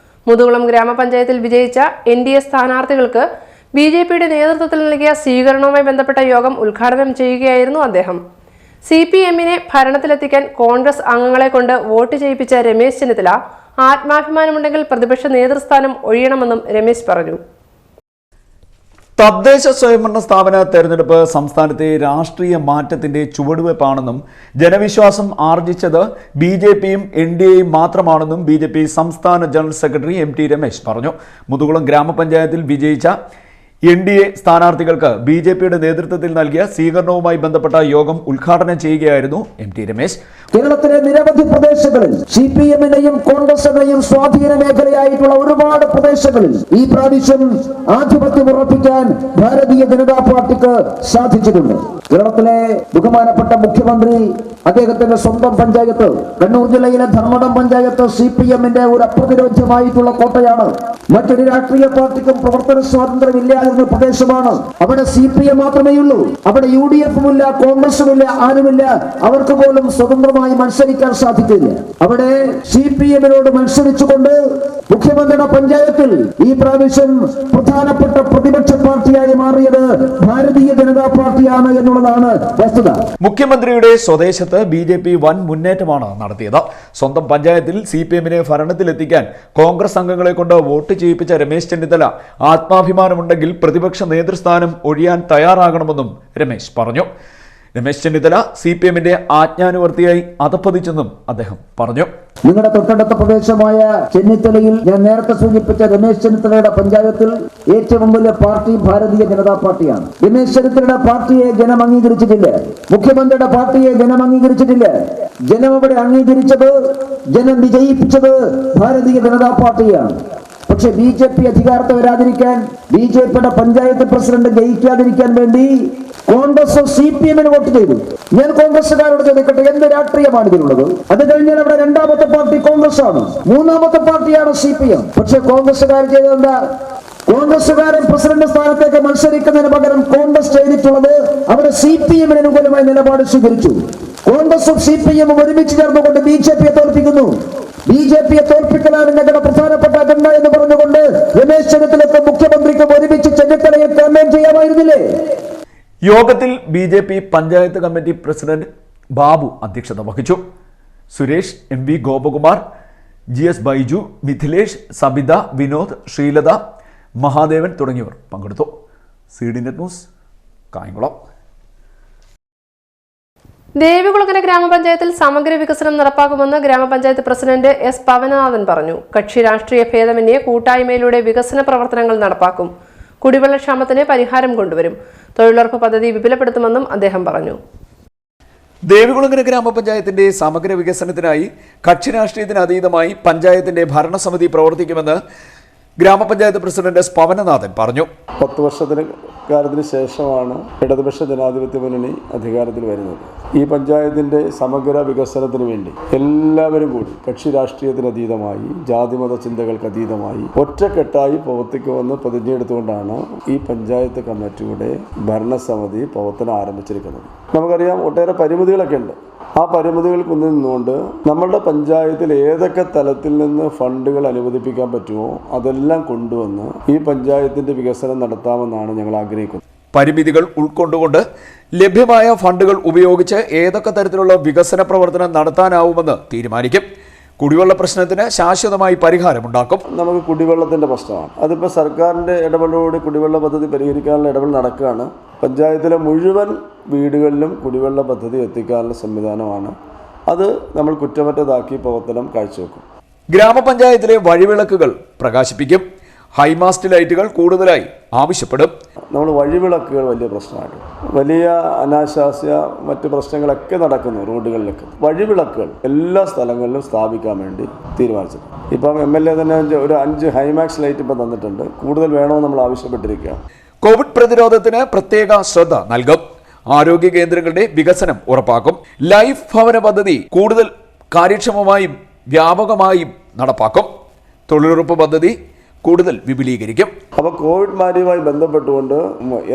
മുതുകുളം ഗ്രാമപഞ്ചായത്തിൽ വിജയിച്ച NDA സ്ഥാനാർത്ഥികൾക്ക് BJPയുടെ നേതൃത്വത്തിൽ നൽകിയ സ്വീകരണവുമായി ബന്ധപ്പെട്ട യോഗം ഉദ്ഘാടനം ചെയ്യുകയായിരുന്നു അദ്ദേഹം. CPMനെ ഭരണത്തിലെത്തിക്കാൻ കോൺഗ്രസ് അംഗങ്ങളെ കൊണ്ട് വോട്ട് ചെയ്യിപ്പിച്ച രമേശ് ചെന്നിത്തല ആത്മാഭിമാനമുണ്ടെങ്കിൽ പ്രതിപക്ഷ നേതൃസ്ഥാനം ഒഴിയണമെന്നും രമേശ് പറഞ്ഞു. തദ്ദേശ സ്വയംഭരണ സ്ഥാപന തെരഞ്ഞെടുപ്പ് സംസ്ഥാനത്തെ രാഷ്ട്രീയ മാറ്റത്തിന്റെ ചുവടുവയ്പ്പാണെന്നും ജനവിശ്വാസം ആർജിച്ചത് BJPയും NDAയും മാത്രമാണെന്നും BJP സംസ്ഥാന ജനറൽ സെക്രട്ടറി MT രമേശ് പറഞ്ഞു. മുതുകുളം ഗ്രാമപഞ്ചായത്തിൽ വിജയിച്ച NDA സ്ഥാനാർത്ഥികൾക്ക് BJPയുടെ നേതൃത്വത്തിൽ നൽകിയ സ്വീകരണവുമായി ബന്ധപ്പെട്ട യോഗം ഉദ്ഘാടനം ചെയ്യുകയായിരുന്നു MT രമേശ്. കേരളത്തിലെ നിരവധി പ്രദേശങ്ങളിൽ CPM-നെയും കോൺഗ്രസിനെയും സ്വാധീന മേഖലയായിട്ടുള്ള ഒരുപാട് പ്രദേശങ്ങളിൽ ഈ പ്രാവശ്യം ആധിപത്യം ഉറപ്പിക്കാൻ ഭാരതീയ ജനതാ പാർട്ടിക്ക് സാധിച്ചിട്ടുണ്ട്. കേരളത്തിലെ ബഹുമാനപ്പെട്ട മുഖ്യമന്ത്രി അദ്ദേഹത്തിന്റെ സ്വന്തം പഞ്ചായത്ത് കണ്ണൂർ ജില്ലയിലെ ധർമ്മടം പഞ്ചായത്ത് CPM-ന്റെ ഒരു അപ്രതിരോധ്യമായിട്ടുള്ള കോട്ടയാണ്. മറ്റൊരു രാഷ്ട്രീയ പാർട്ടിക്കും പ്രവർത്തന സ്വാതന്ത്ര്യമില്ലാതിരുന്ന പ്രദേശമാണ്. അവിടെ CPM മാത്രമേ ഉള്ളൂ. അവിടെ UDF-ഉമില്ല, കോൺഗ്രസുമില്ല, ആരുമില്ല. അവർക്ക് പോലും സ്വതന്ത്രമായി മത്സരിക്കാൻ സാധിക്കില്ല. അവിടെ CPM-നോട് മത്സരിച്ചുകൊണ്ട് മുഖ്യമന്ത്രിയുടെ പഞ്ചായത്തിൽ ഈ പ്രാവശ്യം പ്രധാനപ്പെട്ട പ്രതിപക്ഷ പാർട്ടിയായി മാറിയത് ഭാരതീയ ജനതാ പാർട്ടിയാണ് എന്നുള്ളതാണ് വസ്തുത. മുഖ്യമന്ത്രിയുടെ സ്വദേശത്ത് BJP വൻ മുന്നേറ്റമാണ് നടത്തിയത്. സ്വന്തം പഞ്ചായത്തിൽ CPM-നെ ഭരണത്തിലെത്തിക്കാൻ കോൺഗ്രസ് അംഗങ്ങളെ കൊണ്ട് വോട്ട് ചെയ്യിപ്പിച്ച രമേശ് ചെന്നിത്തല ആത്മാഭിമാനമുണ്ടെങ്കിൽ പ്രതിപക്ഷ നേതൃസ്ഥാനം ഒഴിയാൻ തയ്യാറാകണമെന്നും രമേശ് പറഞ്ഞു. രമേശ് ചെന്നിത്തല CPM-ന്റെ ആജ്ഞാനുവർത്തിയായി അധപ്പതിച്ചെന്നും അദ്ദേഹം പറഞ്ഞു. നിങ്ങളുടെ തൊട്ടടുത്ത പ്രദേശമായ ചെന്നിത്തലയിൽ ഞാൻ നേരത്തെ സൂചിപ്പിച്ച രമേശ് ചെന്നിത്തലയുടെ പഞ്ചായത്തിൽ ഏറ്റവും വലിയ പാർട്ടി ഭാരതീയ ജനതാ പാർട്ടിയാണ്. രമേശ് ചെന്നിത്തലയുടെ പാർട്ടിയെ ജനം അംഗീകരിച്ചിട്ടില്ല. മുഖ്യമന്ത്രിയുടെ പാർട്ടിയെ ജനം അംഗീകരിച്ചിട്ടില്ല. ജനം ഇവിടെ അംഗീകരിച്ചത്, ജനം വിജയിപ്പിച്ചത് ഭാരതീയ ജനതാ പാർട്ടിയാണ്. പക്ഷെ BJP അധികാരത്തിൽ വരാതിരിക്കാൻ, BJPയുടെ പഞ്ചായത്ത് പ്രസിഡന്റ് ജയിക്കാതിരിക്കാൻ വേണ്ടി കോൺഗ്രസ് CPM-ന് വോട്ട് ചെയ്തു. ഞാൻ കോൺഗ്രസുകാരോട് ചോദിക്കട്ടെ, എന്ത് രാഷ്ട്രീയമാണ് ഇതിലുള്ളത്? അത് കഴിഞ്ഞാൽ അവിടെ രണ്ടാമത്തെ പാർട്ടി കോൺഗ്രസ് ആണ്, മൂന്നാമത്തെ പാർട്ടിയാണ് CPM. പക്ഷെ കോൺഗ്രസുകാർ ചെയ്തത് എന്താ? കോൺഗ്രസുകാരൻ പ്രസിഡന്റ് സ്ഥാനത്തേക്ക് മത്സരിക്കുന്നതിന് പകരം കോൺഗ്രസ് ചെയ്തിട്ടുള്ളത് അവിടെ CPM-ന് അനുകൂലമായ നിലപാട് സ്വീകരിച്ചു. കോൺഗ്രസും CPM-ഉം ഒരുമിച്ച് ചേർന്നുകൊണ്ട് BJP-യെ തോൽപ്പിക്കുന്നു. BJP-യെ തോൽപ്പിക്കലാണ് ഞങ്ങളുടെ പ്രധാനപ്പെട്ട അജണ്ട എന്ന് പറഞ്ഞുകൊണ്ട് രമേശ് ചെന്നിത്തലയ്ക്കും മുഖ്യമന്ത്രിക്കും ഒരുമിച്ച് ചെന്നിത്തലയെ ക്യാമ്പയിൻ ചെയ്യാമായിരുന്നില്ലേ? യോഗത്തിൽ BJP panchayat committee president Babu അധ്യക്ഷത വഹിച്ചു. സുരേഷ്, MV ഗോപകുമാർ, GS ബൈജു, മിഥിലേഷ്, സബിത, വിനോദ്, ശ്രീലത, മഹാദേവൻ തുടങ്ങിയവർ പങ്കെടുത്തു. CD net news, Kayamkulam. Devikulangara ഗ്രാമപഞ്ചായത്തിൽ സമഗ്ര വികസനം നടപ്പാക്കുമെന്ന് ഗ്രാമപഞ്ചായത്ത് പ്രസിഡന്റ് S പവനനാഥൻ പറഞ്ഞു. കക്ഷി രാഷ്ട്രീയ ഭേദമന്യേ കൂട്ടായ്മയിലൂടെ വികസന പ്രവർത്തനങ്ങൾ നടപ്പാക്കും. കുടിവെള്ളക്ഷാമത്തിന് പരിഹാരം കൊണ്ടുവരും. തൊഴിലുറപ്പ് പദ്ധതി വിപുലപ്പെടുത്തുമെന്നും അദ്ദേഹം പറഞ്ഞു. ദേവികുളങ്ങര ഗ്രാമപഞ്ചായത്തിന്റെ സമഗ്ര വികസനത്തിനായി കക്ഷി രാഷ്ട്രീയത്തിന് അതീതമായി പഞ്ചായത്തിന്റെ ഭരണസമിതി പ്രവർത്തിക്കുമെന്ന് ഗ്രാമപഞ്ചായത്ത് പ്രസിഡന്റ് S പവനനാഥൻ പറഞ്ഞു. 10 വർഷത്തിന് ശേഷമാണ് ഇടതുപക്ഷ ജനാധിപത്യ മുന്നണി അധികാരത്തിൽ വരുന്നത്. ഈ പഞ്ചായത്തിൻ്റെ സമഗ്ര വികസനത്തിന് വേണ്ടി എല്ലാവരും കൂടി കക്ഷി രാഷ്ട്രീയത്തിന് അതീതമായി, ജാതിമത ചിന്തകൾക്ക് അതീതമായി ഒറ്റക്കെട്ടായി പ്രവർത്തിക്കുമെന്ന് പ്രതിജ്ഞയെടുത്തുകൊണ്ടാണ് ഈ പഞ്ചായത്ത് കമ്മിറ്റിയുടെ ഭരണസമിതി പ്രവർത്തനം ആരംഭിച്ചിരിക്കുന്നത്. നമുക്കറിയാം, ഒട്ടേറെ പരിമിതികളൊക്കെ ഉണ്ട്. ആ പരിമിതികൾക്ക് മുന്നിൽ നിന്നുകൊണ്ട് നമ്മളുടെ പഞ്ചായത്തിൽ ഏതൊക്കെ തലത്തിൽ നിന്ന് ഫണ്ടുകൾ അനുവദിപ്പിക്കാൻ പറ്റുമോ അതെല്ലാം കൊണ്ടുവന്ന് ഈ പഞ്ചായത്തിൻ്റെ വികസനം നടത്താമെന്നാണ് ഞങ്ങൾ ആഗ്രഹിക്കുന്നത്. പരിമിതികൾ ഉൾക്കൊണ്ടുകൊണ്ട് ലഭ്യമായ ഫണ്ടുകൾ ഉപയോഗിച്ച് ഏതൊക്കെ തരത്തിലുള്ള വികസന പ്രവർത്തനം നടത്താനാവുമെന്ന് തീരുമാനിക്കും. കുടിവെള്ള പ്രശ്നത്തിന് ശാശ്വതമായി പരിഹാരമുണ്ടാക്കും. നമുക്ക് കുടിവെള്ളത്തിൻ്റെ പ്രശ്നമാണ്. അതിപ്പോൾ സർക്കാരിൻ്റെ ഇടപെടലോടെ കുടിവെള്ള പദ്ധതി പരിഹരിക്കാനുള്ള ഇടപെടൽ നടക്കുകയാണ്. പഞ്ചായത്തിലെ മുഴുവൻ വീടുകളിലും കുടിവെള്ള പദ്ധതി എത്തിക്കാനുള്ള സംവിധാനമാണ്. അത് നമ്മൾ കുറ്റമറ്റതാക്കി പ്രവർത്തനം കാഴ്ചവെക്കും. ഗ്രാമപഞ്ചായത്തിലെ വഴിവിളക്കുകൾ പ്രകാശിപ്പിക്കും. ഹൈമാസ്റ്റ് ലൈറ്റുകൾ കൂടുതലായി ആവശ്യപ്പെടും. നമ്മൾ വഴിവിളക്കുകൾ വലിയ പ്രശ്നമായിട്ട്, വലിയ അനാശാസ്യ മറ്റ് പ്രശ്നങ്ങളൊക്കെ നടക്കുന്നു റോഡുകളിലൊക്കെ. വഴിവിളക്കുകൾ എല്ലാ സ്ഥലങ്ങളിലും സ്ഥാപിക്കാൻ വേണ്ടി തീരുമാനിച്ചത്. ഇപ്പം MLA തന്നെ ഒരു 5 ഹൈമാക്സ് ലൈറ്റ് ഇപ്പം തന്നിട്ടുണ്ട്. കൂടുതൽ വേണമെന്ന് നമ്മൾ ആവശ്യപ്പെട്ടിരിക്കുകയാണ്. കോവിഡ് പ്രതിരോധത്തിന് പ്രത്യേക ശ്രദ്ധ നൽകും. ആരോഗ്യ കേന്ദ്രങ്ങളുടെ വികസനം ഉറപ്പാക്കും. ലൈഫ് ഭവന പദ്ധതി കൂടുതൽ കാര്യക്ഷമമായും വ്യാപകമായും നടപ്പാക്കും. തൊഴിലുറപ്പ് പദ്ധതി കൂടുതൽ വിപുലീകരിക്കും. അപ്പോൾ കോവിഡ് മാരിയുമായി ബന്ധപ്പെട്ടുകൊണ്ട്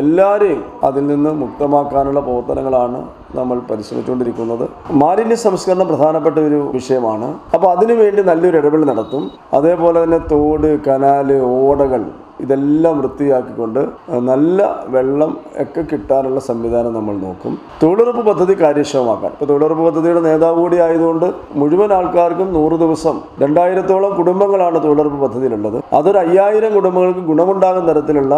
എല്ലാവരെയും അതിൽ നിന്ന് മുക്തമാക്കാനുള്ള പ്രവർത്തനങ്ങളാണ് നമ്മൾ പരിശ്രമിച്ചുകൊണ്ടിരിക്കുന്നത്. മാലിന്യ സംസ്കരണം പ്രധാനപ്പെട്ട ഒരു വിഷയമാണ്. അപ്പോൾ അതിനുവേണ്ടി നല്ലൊരു ഇടപെടൽ നടത്തും. അതേപോലെ തന്നെ തോട്, കനാല്, ഓടകൾ ഇതെല്ലാം വൃത്തിയാക്കിക്കൊണ്ട് നല്ല വെള്ളം ഒക്കെ കിട്ടാനുള്ള സംവിധാനം നമ്മൾ നോക്കും. തൊഴിലുറപ്പ് പദ്ധതി കാര്യക്ഷമമാക്കാൻ, ഇപ്പോൾ തൊഴിലുറപ്പ് പദ്ധതിയുടെ നേതാവ് കൂടി ആയതുകൊണ്ട് മുഴുവൻ ആൾക്കാർക്കും 100 ദിവസം 2000-ഓളം കുടുംബങ്ങളാണ് തൊഴിലുറപ്പ് പദ്ധതിയിലുള്ളത്. അതൊരു 5000 കുടുംബങ്ങൾക്ക് ഗുണമുണ്ടാകുന്ന തരത്തിലുള്ള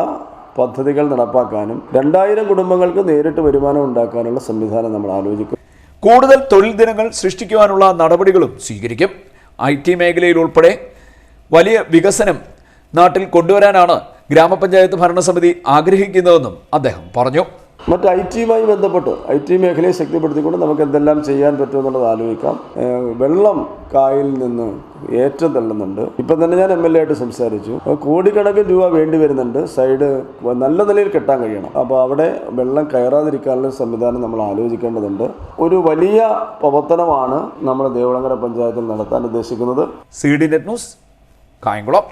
പദ്ധതികൾ നടപ്പാക്കാനും 2000 കുടുംബങ്ങൾക്ക് നേരിട്ട് വരുമാനം ഉണ്ടാക്കാനുള്ള സംവിധാനം നമ്മൾ ആലോചിക്കും. കൂടുതൽ തൊഴിൽ ദിനങ്ങൾ സൃഷ്ടിക്കുവാനുള്ള നടപടികളും സ്വീകരിക്കും. IT മേഖലയിൽ ഉൾപ്പെടെ വലിയ വികസനം നാട്ടിൽ കൊണ്ടുവരാനാണ് ഗ്രാമപഞ്ചായത്ത് ഭരണസമിതി ആഗ്രഹിക്കുന്നതെന്നും അദ്ദേഹം പറഞ്ഞു. മറ്റ് IT-യുമായി ബന്ധപ്പെട്ട് IT മേഖലയെ ശക്തിപ്പെടുത്തിക്കൊണ്ട് നമുക്ക് എന്തെല്ലാം ചെയ്യാൻ പറ്റുമെന്നുള്ളത് ആലോചിക്കാം. വെള്ളം കായലിൽ നിന്ന് ഏറ്റവും തള്ളുന്നുണ്ട്. ഇപ്പം തന്നെ ഞാൻ MLA ആയിട്ട് സംസാരിച്ചു. കോടിക്കണക്കിന് രൂപ വേണ്ടി വരുന്നുണ്ട്. സൈഡ് നല്ല നിലയിൽ കെട്ടാൻ കഴിയണം. അപ്പോൾ അവിടെ വെള്ളം കയറാതിരിക്കാനുള്ള സംവിധാനം നമ്മൾ ആലോചിക്കേണ്ടതുണ്ട്. ഒരു വലിയ പ്രവർത്തനമാണ് നമ്മൾ ദേവികുളങ്ങര പഞ്ചായത്തിൽ നടത്താൻ ഉദ്ദേശിക്കുന്നത്. CD net news, Kayamkulam.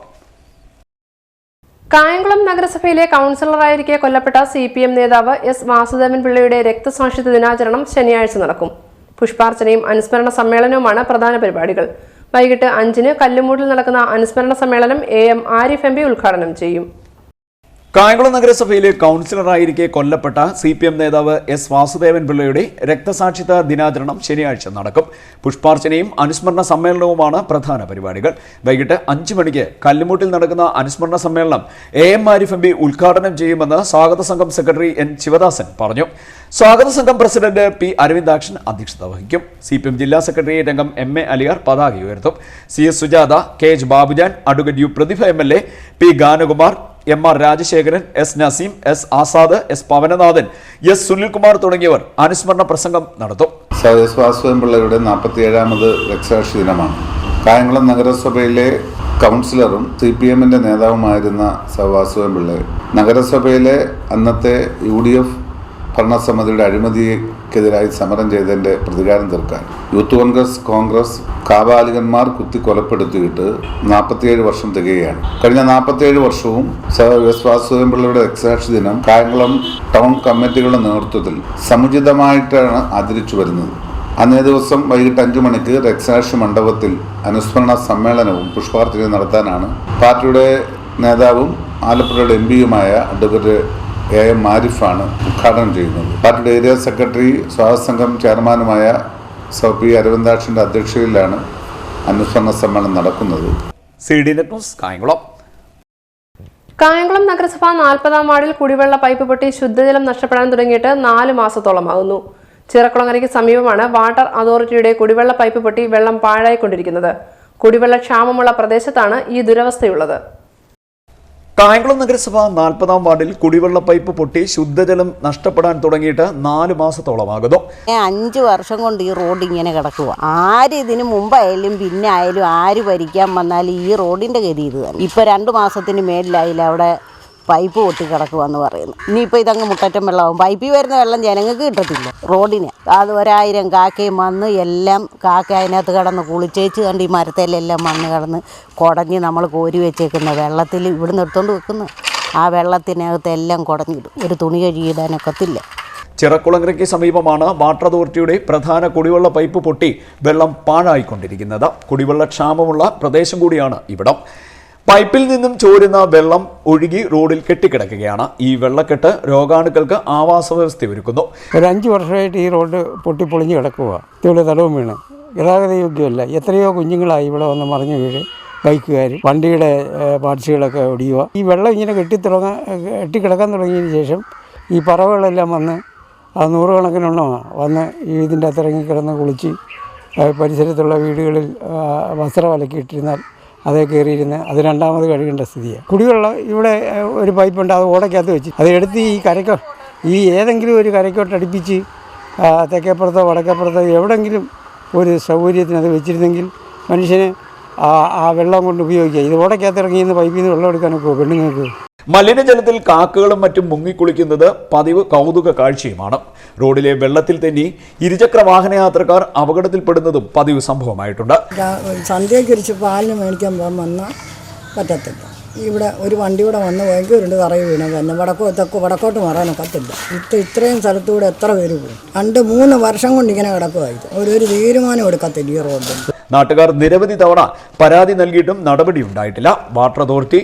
Kayamkulam നഗരസഭയിലെ കൗൺസിലറായിരിക്കെ കൊല്ലപ്പെട്ട CPM നേതാവ് S. വാസുദേവൻ പിള്ളയുടെ രക്തസാക്ഷിത്വ ദിനാചരണം ശനിയാഴ്ച നടക്കും. പുഷ്പാർച്ചനയും അനുസ്മരണ സമ്മേളനവുമാണ് പ്രധാന പരിപാടികൾ. വൈകിട്ട് 5-ന് കല്ലുമൂട്ടിൽ നടക്കുന്ന അനുസ്മരണ സമ്മേളനം AM ആരിഫ് MP ഉദ്ഘാടനം ചെയ്യും. കായംകുളം നഗരസഭയിലെ കൗൺസിലറായിരിക്കെ കൊല്ലപ്പെട്ട CPM നേതാവ് S. വാസുദേവൻ പിള്ളയുടെ രക്തസാക്ഷിത്വ ദിനാചരണം ശനിയാഴ്ച നടക്കും. പുഷ്പാർച്ചനയും അനുസ്മരണ സമ്മേളനവുമാണ് പ്രധാന പരിപാടികൾ. വൈകിട്ട് 5 മണിക്ക് കല്ലുമൂട്ടിൽ നടക്കുന്ന അനുസ്മരണ സമ്മേളനം AM ആരിഫ് MP ഉദ്ഘാടനം ചെയ്യുമെന്ന് സ്വാഗത സംഘം സെക്രട്ടറി N. ശിവദാസൻ പറഞ്ഞു. സ്വാഗത സംഘം പ്രസിഡന്റ് P. അരവിന്ദാക്ഷൻ അധ്യക്ഷത വഹിക്കും. CPM ജില്ലാ സെക്രട്ടേറിയറ്റ് അംഗം MA അലിയാർ പതാക ഉയർത്തും. CS Sujatha, KH Babujan, advocate U. Prathibha MLA, P. Ganakumar, MR Rajasekharan, S. Naseem, S. Azad, S. Pavananathan, S. Sunilkumar തുടങ്ങിയവർ അനുസ്മരണ പ്രസംഗം നടത്തും. S. വാസുദേവൻ പിള്ളയുടെ 47ാമത് രക്തസാക്ഷി ദിനമാണ്. കായംകുളം നഗരസഭയിലെ കൗൺസിലറും CPM-ന്റെ നേതാവുമായിരുന്ന വാസുദേവൻ പിള്ള നഗരസഭയിലെ അന്നത്തെ UDF ഭരണസമിതിയുടെ അഴിമതിക്കെതിരായി സമരം ചെയ്തതിൻ്റെ പ്രതികാരം തീർക്കാൻ യൂത്ത് കോൺഗ്രസ് കാബാലികന്മാർ കുത്തി കൊലപ്പെടുത്തിയിട്ട് 47 വർഷം തികയാണ്. കഴിഞ്ഞ 47 വർഷവും S. വാസുദേവൻ പിള്ളയുടെ രക്തസാക്ഷി ദിനം കായംകുളം ടൗൺ കമ്മിറ്റികളുടെ നേതൃത്വത്തിൽ സമുചിതമായിട്ടാണ് ആചരിച്ചു വരുന്നത്. അന്നേ ദിവസം വൈകിട്ട് 5 മണിക്ക് രക്തസാക്ഷി മണ്ഡപത്തിൽ അനുസ്മരണ സമ്മേളനവും പുഷ്പാർച്ചനയും നടത്താനാണ് പാർട്ടിയുടെ നേതാവും ആലപ്പുഴയുടെ MP-യുമായ അഡ്വക്കേറ്റ് AM ആരിഫാണ് ഉദ്ഘാടനം ചെയ്യുന്നത്. പാർട്ടിയുടെ ഏരിയ സെക്രട്ടറി സ്വാഗത സംഘം ചെയർമാനുമായ P. അരവിന്ദാക്ഷന്റെ അധ്യക്ഷതയിലാണ് അനുസ്മരണ സമ്മേളനം നടക്കുന്നത്. CD net news, Kayamkulam. Kayamkulam നഗരസഭ 40-ാം വാർഡിൽ കുടിവെള്ള പൈപ്പ് പൊട്ടി ശുദ്ധജലം നഷ്ടപ്പെടാൻ തുടങ്ങിയിട്ട് 4 മാസത്തോളമാകുന്നു. ചിറക്കുളങ്ങരയ്ക്ക് സമീപമാണ് വാട്ടർ അതോറിറ്റിയുടെ കുടിവെള്ള പൈപ്പ് പൊട്ടി വെള്ളം പാഴായിക്കൊണ്ടിരിക്കുന്നത്. കുടിവെള്ള ക്ഷാമമുള്ള പ്രദേശത്താണ് ഈ ദുരവസ്ഥയുള്ളത്. കായംകുളം നഗരസഭ 40-ാം വാർഡിൽ കുടിവെള്ള പൈപ്പ് പൊട്ടി ശുദ്ധജലം നഷ്ടപ്പെടാൻ തുടങ്ങിയിട്ട് 4 മാസത്തോളമാകുന്നു. 5 വർഷം കൊണ്ട് ഈ റോഡ് ഇങ്ങനെ കിടക്കുക. ആര് ഇതിന് മുമ്പായാലും പിന്നെ ആയാലും ആര് ഭരിക്കാൻ വന്നാലും ഈ റോഡിൻ്റെ ഗതി ഇത് തന്നെ. ഇപ്പോൾ 2 മാസത്തിന് മേലിലായില്ല അവിടെ പൈപ്പ് പൊട്ടി കിടക്കുമെന്ന് പറയുന്നു. ഇനിയിപ്പോൾ ഇതങ്ങ് മുട്ടറ്റം വെള്ളമാവും. പൈപ്പിൽ വരുന്ന വെള്ളം ജനങ്ങൾക്ക് കിട്ടത്തില്ല. റോഡിന് അത് 1000 കാക്കയും വന്ന് എല്ലാം കാക്ക അതിനകത്ത് കിടന്ന് കുളിച്ചേച്ച് കണ്ട് ഈ മരത്തേലെല്ലാം മണ്ണ് കിടന്ന് കുടഞ്ഞ് നമ്മൾ കോരി വെച്ചേക്കുന്ന വെള്ളത്തിൽ ഇവിടുന്ന് എടുത്തുകൊണ്ട് വെക്കുന്നു. ആ വെള്ളത്തിനകത്ത് എല്ലാം കുടഞ്ഞിടും. ഒരു തുണി കഴുകിയിടാനൊക്കത്തില്ല. ചിറക്കുളങ്ങരയ്ക്ക് സമീപമാണ് വാട്ടർ അതോറിറ്റിയുടെ പ്രധാന കുടിവെള്ള പൈപ്പ് പൊട്ടി വെള്ളം പാഴായിക്കൊണ്ടിരിക്കുന്നത്. കുടിവെള്ള ക്ഷാമമുള്ള പ്രദേശം കൂടിയാണ് ഇവിടം. പൈപ്പിൽ നിന്നും ചോരുന്ന വെള്ളം ഒഴുകി റോഡിൽ കെട്ടിക്കിടക്കുകയാണ്. ഈ വെള്ളക്കെട്ട് രോഗാണുക്കൾക്ക് ആവാസ വ്യവസ്ഥ ഒരുക്കുന്നു. ഒരു 5 വർഷമായിട്ട് ഈ റോഡ് പൊട്ടിപ്പൊളിഞ്ഞ് കിടക്കുക. ഇവിടെ തടവും വീണ് ഗതാഗത യോഗ്യമല്ല. എത്രയോ കുഞ്ഞുങ്ങളായി ഇവിടെ വന്ന് മറിഞ്ഞു വീട്. ബൈക്കുകാർ, വണ്ടിയുടെ പാർട്സുകളൊക്കെ ഒടിയുക. ഈ വെള്ളം ഇങ്ങനെ കെട്ടിക്കിടക്കാൻ തുടങ്ങിയതിന് ശേഷം ഈ പറവകളെല്ലാം വന്ന് 100 കണക്കിനെണ്ണമാണ് വന്ന് ഇതിൻ്റെ അകത്ത് ഇറങ്ങിക്കിടന്ന് കുളിച്ച് പരിസരത്തുള്ള വീടുകളിൽ വസ്ത്രം അലക്കിയിട്ടിരുന്നാൽ അതേ കയറിയിരുന്ന് അത് രണ്ടാമത് കഴുകേണ്ട സ്ഥിതിയാണ്. കുടിവെള്ളം ഇവിടെ ഒരു പൈപ്പുണ്ട്, അത് ഓടയ്ക്കകത്ത് വെച്ച് അത് എടുത്ത് ഈ ഏതെങ്കിലും ഒരു കരയ്ക്കോട്ടടുപ്പിച്ച് തെക്കേപ്പുറത്തോ വടക്കേപ്പുറത്തോ എവിടെയെങ്കിലും ഒരു സൗകര്യത്തിന് അത് വെച്ചിരുന്നെങ്കിൽ മനുഷ്യന് ആ വെള്ളം കൊണ്ട് ഉപയോഗിക്കുക. ഇത് ഓടയ്ക്കകത്ത് ഇറങ്ങിയെന്ന് പൈപ്പിൽ നിന്ന് വെള്ളം എടുക്കാനൊക്കെ പെണ്ണുങ്ങൾക്ക്. മലിനജലത്തിൽ കാക്കകളും മറ്റും മുങ്ങിക്കുളിക്കുന്നത് പതിവ് കൗതുക കാഴ്ചയുമാണ്. റോഡിലെ വെള്ളത്തിൽ തന്നെ ഇരുചക്ര വാഹനയാത്രക്കാർ അപകടത്തിൽപ്പെടുന്നതും പതിവ് സംഭവമായിട്ടുണ്ട്. സന്ധ്യയ്ക്ക് പാലിന് മേടിക്കാൻ പോകാൻ വന്നാൽ പറ്റത്തില്ല. ഇവിടെ ഒരു വണ്ടി കൂടെ വന്ന് ഭയങ്കരമുണ്ട് തറയിൽ വീണത് തന്നെ. വടക്കോട്ട് മാറാനൊക്കത്തില്ല. ഇത്രയും സ്ഥലത്തൂടെ എത്ര പേര് പോകും? 2-3 വർഷം കൊണ്ട് ഇങ്ങനെ കിടക്കുമായിട്ട് ഒരു തീരുമാനം എടുക്കത്തില്ല ഈ റോഡിൽ. നാട്ടുകാർ നിരവധി തവണ പരാതി നൽകിയിട്ടും നടപടി ഉണ്ടായിട്ടില്ല. വാട്ടർ അതോറിറ്റി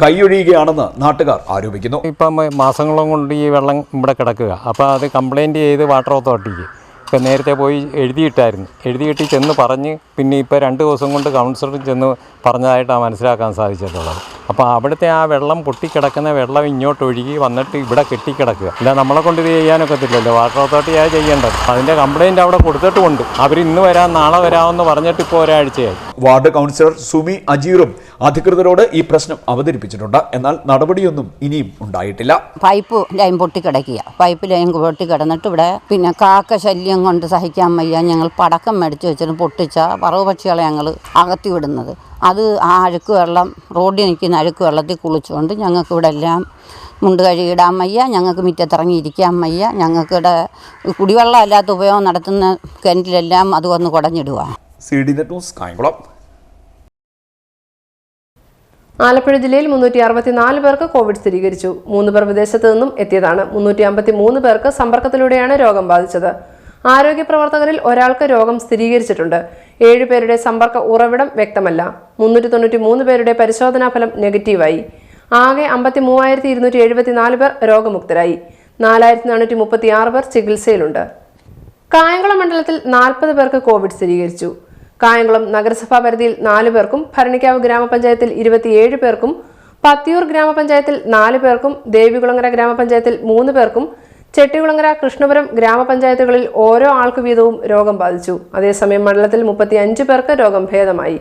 കൈയൊഴിയുകയാണെന്ന് നാട്ടുകാർ ആരോപിക്കുന്നു. ഇപ്പം മാസങ്ങളും കൊണ്ട് ഈ വെള്ളം ഇവിടെ കിടക്കുക. അപ്പോൾ അത് കംപ്ലയിൻറ്റ് ചെയ്ത് വാട്ടർ അതോറിറ്റിക്ക് ഇപ്പം നേരത്തെ പോയി എഴുതിയിട്ട് ചെന്ന് പറഞ്ഞ് പിന്നെ ഇപ്പോൾ 2 ദിവസം കൊണ്ട് കൗൺസിലർ ചെന്ന് പറഞ്ഞതായിട്ടാണ് മനസ്സിലാക്കാൻ സാധിച്ചിട്ടുള്ളത്. അപ്പോൾ അവിടുത്തെ ആ വെള്ളം പൊട്ടിക്കിടക്കുന്ന വെള്ളം ഇങ്ങോട്ട് ഒഴുകി വന്നിട്ട് ഇവിടെ കെട്ടിക്കിടക്കുക. അല്ല നമ്മളെ കൊണ്ട് ഇത് ചെയ്യാനൊക്കത്തില്ലല്ലോ, വാട്ടർ അതോറിറ്റിയാണ് ചെയ്യേണ്ടത്. അതിൻ്റെ കംപ്ലയിൻറ്റ് അവിടെ കൊടുത്തിട്ടുമുണ്ട്. അവർ ഇന്ന് വരാം നാളെ വരാമെന്ന് പറഞ്ഞിട്ട് ഇപ്പോൾ ഒരാഴ്ചയായി. വാർഡ് കൗൺസിലർ സുമി അജീറും അധികൃതരോട് ഈ പ്രശ്നം അവതരിപ്പിച്ചിട്ടുണ്ട്. എന്നാൽ നടപടിയൊന്നും ഇനിയും ഉണ്ടായിട്ടില്ല. പൈപ്പ് ലൈൻ പൊട്ടിക്കിടക്കുക. പൈപ്പ് ലൈൻ പൊട്ടിക്കിടന്നിട്ട് ഇവിടെ പിന്നെ കാക്ക ശല്യം കൊണ്ട് സഹിക്കാൻ വയ്യ. ഞങ്ങൾ പടക്കം മേടിച്ച് വെച്ചിട്ട് പൊട്ടിച്ച പറവ് പക്ഷികളെ ഞങ്ങൾ അകത്തി വിടുന്നത്. അത് ആ അഴുക്ക് വെള്ളം, റോഡിൽ നിൽക്കുന്ന അഴുക്ക് വെള്ളത്തിൽ കുളിച്ചുകൊണ്ട് ഞങ്ങൾക്ക് ഇവിടെ എല്ലാം മുണ്ട് കഴുകിയിടാൻ വയ്യ, ഞങ്ങൾക്ക് മുറ്റത്തിറങ്ങിയിരിക്കാൻ വയ്യ. ഞങ്ങൾക്കിവിടെ കുടിവെള്ളം അല്ലാത്ത ഉപയോഗം നടത്തുന്ന കിണറ്റിലെല്ലാം അത് വന്ന് കുടഞ്ഞിടുക. CD net news Kayamkulam. Alappuzha ജില്ലയിൽ 364 പേർക്ക് കോവിഡ് സ്ഥിരീകരിച്ചു. 3 പേർ വിദേശത്ത് നിന്നും എത്തിയതാണ്. 353 പേർക്ക് സമ്പർക്കത്തിലൂടെയാണ് രോഗം ബാധിച്ചത്. ആരോഗ്യ പ്രവർത്തകരിൽ ഒരാൾക്ക് രോഗം സ്ഥിരീകരിച്ചിട്ടുണ്ട്. 7 പേരുടെ സമ്പർക്ക ഉറവിടം വ്യക്തമല്ല. 393 പേരുടെ പരിശോധനാ ഫലം നെഗറ്റീവായി. ആകെ 53,274 പേർ രോഗമുക്തരായി. 4,436 പേർ ചികിത്സയിലുണ്ട്. കായംകുളം മണ്ഡലത്തിൽ 40 പേർക്ക് കോവിഡ് സ്ഥിരീകരിച്ചു. കായംകുളം നഗരസഭാ പരിധിയിൽ 4 പേർക്കും, ഭരണിക്കാവ് ഗ്രാമപഞ്ചായത്തിൽ 27 പേർക്കും, പത്തിയൂർ ഗ്രാമപഞ്ചായത്തിൽ 4 പേർക്കും, ദേവികുളങ്ങര ഗ്രാമപഞ്ചായത്തിൽ 3 പേർക്കും, ചെട്ടികുളങ്ങര, കൃഷ്ണപുരം ഗ്രാമപഞ്ചായത്തുകളിൽ ഓരോ ആൾക്ക് വീതവും രോഗം ബാധിച്ചു. അതേസമയം മണ്ഡലത്തിൽ 35 പേർക്ക് രോഗം ഭേദമായി.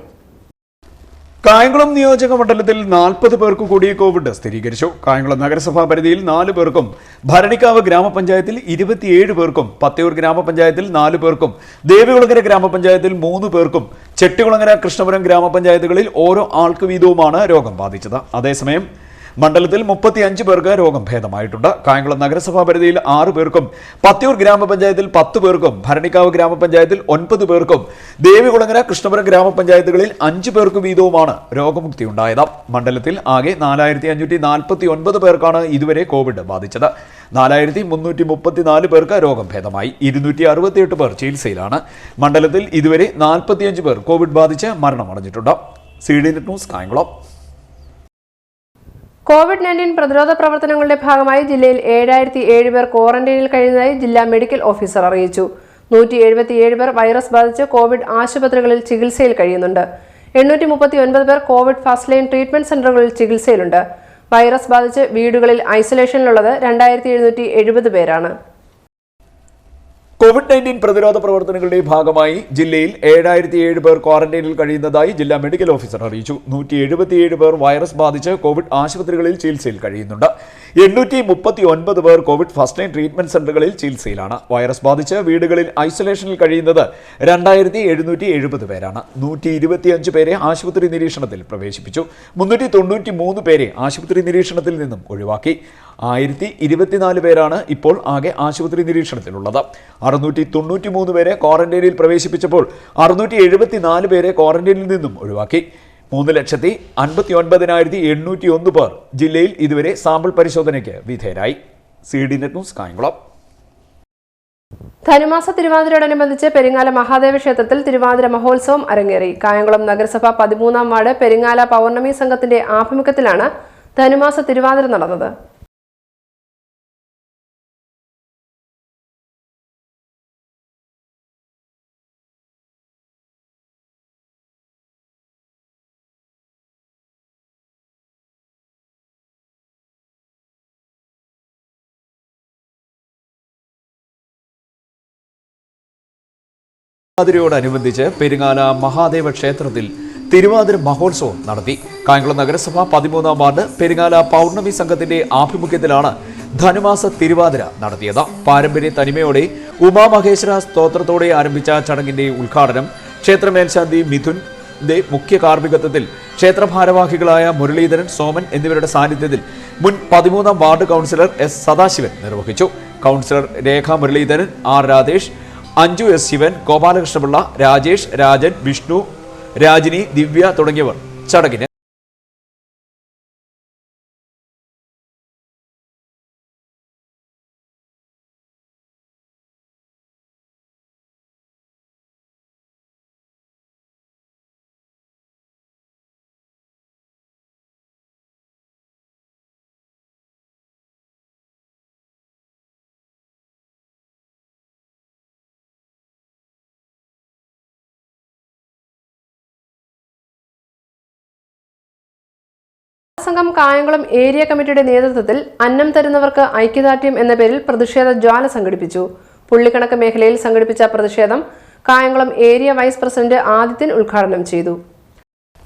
കായംകുളം നിയോജക മണ്ഡലത്തിൽ 40 പേർക്ക് കൂടി കോവിഡ് സ്ഥിരീകരിച്ചു. കായംകുളം നഗരസഭാ പരിധിയിൽ 4 പേർക്കും, ഭരണിക്കാവ് ഗ്രാമപഞ്ചായത്തിൽ 27 പേർക്കും, പത്തിയൂർ ഗ്രാമപഞ്ചായത്തിൽ 4 പേർക്കും, ദേവികുളങ്ങര ഗ്രാമപഞ്ചായത്തിൽ 3 പേർക്കും, ചെട്ടികുളങ്ങര, കൃഷ്ണപുരം ഗ്രാമപഞ്ചായത്തുകളിൽ ഓരോ ആൾക്ക് വീതവുമാണ് രോഗം ബാധിച്ചത്. അതേസമയം മണ്ഡലത്തിൽ 35 പേർക്ക് രോഗം ഭേദമായിട്ടുണ്ട്. കായംകുളം നഗരസഭാ പരിധിയിൽ 6 പേർക്കും, പത്തിയൂർ ഗ്രാമപഞ്ചായത്തിൽ 10 പേർക്കും, ഭരണിക്കാവ് ഗ്രാമപഞ്ചായത്തിൽ 9 പേർക്കും, ദേവികുളങ്ങര, കൃഷ്ണപുരം ഗ്രാമപഞ്ചായത്തുകളിൽ 5 പേർക്ക് വീതവുമാണ് രോഗമുക്തിയുണ്ടായത്. മണ്ഡലത്തിൽ ആകെ 4,549 പേർക്കാണ് ഇതുവരെ കോവിഡ് ബാധിച്ചത്. 4,334 പേർക്ക് രോഗം ഭേദമായി. 268 പേർ ചികിത്സയിലാണ്. മണ്ഡലത്തിൽ ഇതുവരെ 45 പേർ കോവിഡ് ബാധിച്ച് മരണമടഞ്ഞിട്ടുണ്ട്. CD net news Kayamkulam. COVID-19 പ്രതിരോധ പ്രവർത്തനങ്ങളുടെ ഭാഗമായി ജില്ലയിൽ 7,007 പേർ ക്വാറന്റൈനിൽ കഴിയുന്നതായി ജില്ലാ മെഡിക്കൽ ഓഫീസർ അറിയിച്ചു. 177 പേർ വൈറസ് ബാധിച്ച് കോവിഡ് ആശുപത്രികളിൽ ചികിത്സയിൽ കഴിയുന്നുണ്ട്. 839 പേർ കോവിഡ് ഫസ്റ്റ് ലൈൻ ട്രീറ്റ്മെന്റ് സെന്ററുകളിൽ ചികിത്സയിലുണ്ട്. വൈറസ് ബാധിച്ച് വീടുകളിൽ ഐസൊലേഷനിലുള്ളത് 2,770 പേരാണ്. COVID-19 പ്രതിരോധ പ്രവർത്തനങ്ങളുടെ ഭാഗമായി ജില്ലയിൽ 7,007 പേർ ക്വാറന്റൈനിൽ കഴിയുന്നതായി ജില്ലാ മെഡിക്കൽ ഓഫീസർ അറിയിച്ചു. 177 പേർ വൈറസ് ബാധിച്ച് കോവിഡ് ആശുപത്രികളിൽ ചികിത്സയിൽ കഴിയുന്നുണ്ട്. 839 പേർ കോവിഡ് ഫസ്റ്റ് ലൈൻ ട്രീറ്റ്മെന്റ് സെന്ററുകളിൽ ചികിത്സയിലാണ്. വൈറസ് ബാധിച്ച് വീടുകളിൽ ഐസൊലേഷനിൽ കഴിയുന്നത് 2,770 പേരാണ്. 125 പേരെ ആശുപത്രി നിരീക്ഷണത്തിൽ പ്രവേശിപ്പിച്ചു. 393 പേരെ ആശുപത്രി നിരീക്ഷണത്തിൽ നിന്നും ഒഴിവാക്കി. 1,024 പേരാണ് ഇപ്പോൾ ആകെ ആശുപത്രി നിരീക്ഷണത്തിലുള്ളത്. 693 പേരെ ക്വാറന്റൈനിൽ പ്രവേശിപ്പിച്ചപ്പോൾ 674 പേരെ ക്വാറന്റൈനിൽ നിന്നും ഒഴിവാക്കി. 3,59,801 പേർ ജില്ലയിൽ ഇതുവരെ സാമ്പിൾ പരിശോധനയ്ക്ക് വിധേയരായി. CD net news Kayamkulam. ധനുമാസ തിരുവാതിരയോടനുബന്ധിച്ച് പെരിങ്ങാല മഹാദേവ ക്ഷേത്രത്തിൽ തിരുവാതിര മഹോത്സവം അരങ്ങേറി. കായംകുളം നഗരസഭ 13-ാം വാർഡ് പെരിങ്ങാല പൗർണമി സംഘത്തിന്റെ ആഭിമുഖ്യത്തിലാണ് ധനുമാസ തിരുവാതിര നടന്നത്. തിരുവാതിരയോടനുബന്ധിച്ച് പെരിങ്ങാല മഹാദേവ ക്ഷേത്രത്തിൽ തിരുവാതിര മഹോത്സവം നടത്തി. കായംകുളം നഗരസഭ 13-ാം വാർഡ് പെരിങ്ങാല പൗർണമി സംഘത്തിന്റെ ആഭിമുഖ്യത്തിലാണ് ധനുമാസ തിരുവാതിര നടത്തിയത്. പാരമ്പര്യ തനിമയോടെ ഉമാമഹേശ്വര സ്തോത്രത്തോടെ ആരംഭിച്ച ചടങ്ങിന്റെ ഉദ്ഘാടനം ക്ഷേത്ര മേൽശാന്തി മിഥുന്റെ മുഖ്യ കാർമ്മികത്വത്തിൽ ക്ഷേത്ര ഭാരവാഹികളായ മുരളീധരൻ, സോമൻ എന്നിവരുടെ സാന്നിധ്യത്തിൽ മുൻ 13-ാം വാർഡ് കൗൺസിലർ S. സദാശിവൻ നിർവഹിച്ചു. കൗൺസിലർ രേഖ മുരളീധരൻ, R. രാജേഷ്, അഞ്ജു S. ശിവൻ, ഗോപാലകൃഷ്ണപിള്ള, രാജേഷ്, രാജൻ, വിഷ്ണു, രാജിനി, ദിവ്യ തുടങ്ങിയവർ ചടങ്ങിന് ബാലസംഘം കായംകുളം ഏരിയ കമ്മിറ്റിയുടെ നേതൃത്വത്തിൽ അന്നം തരുന്നവർക്ക് ഐക്യദാർഢ്യം എന്ന പേരിൽ പ്രതിഷേധ ജ്വാല സംഘടിപ്പിച്ചു. പുള്ളിക്കണക്ക് മേഖലയിൽ സംഘടിപ്പിച്ച പ്രതിഷേധം Kayamkulam area vice president Adithyan ഉദ്ഘാടനം ചെയ്തു.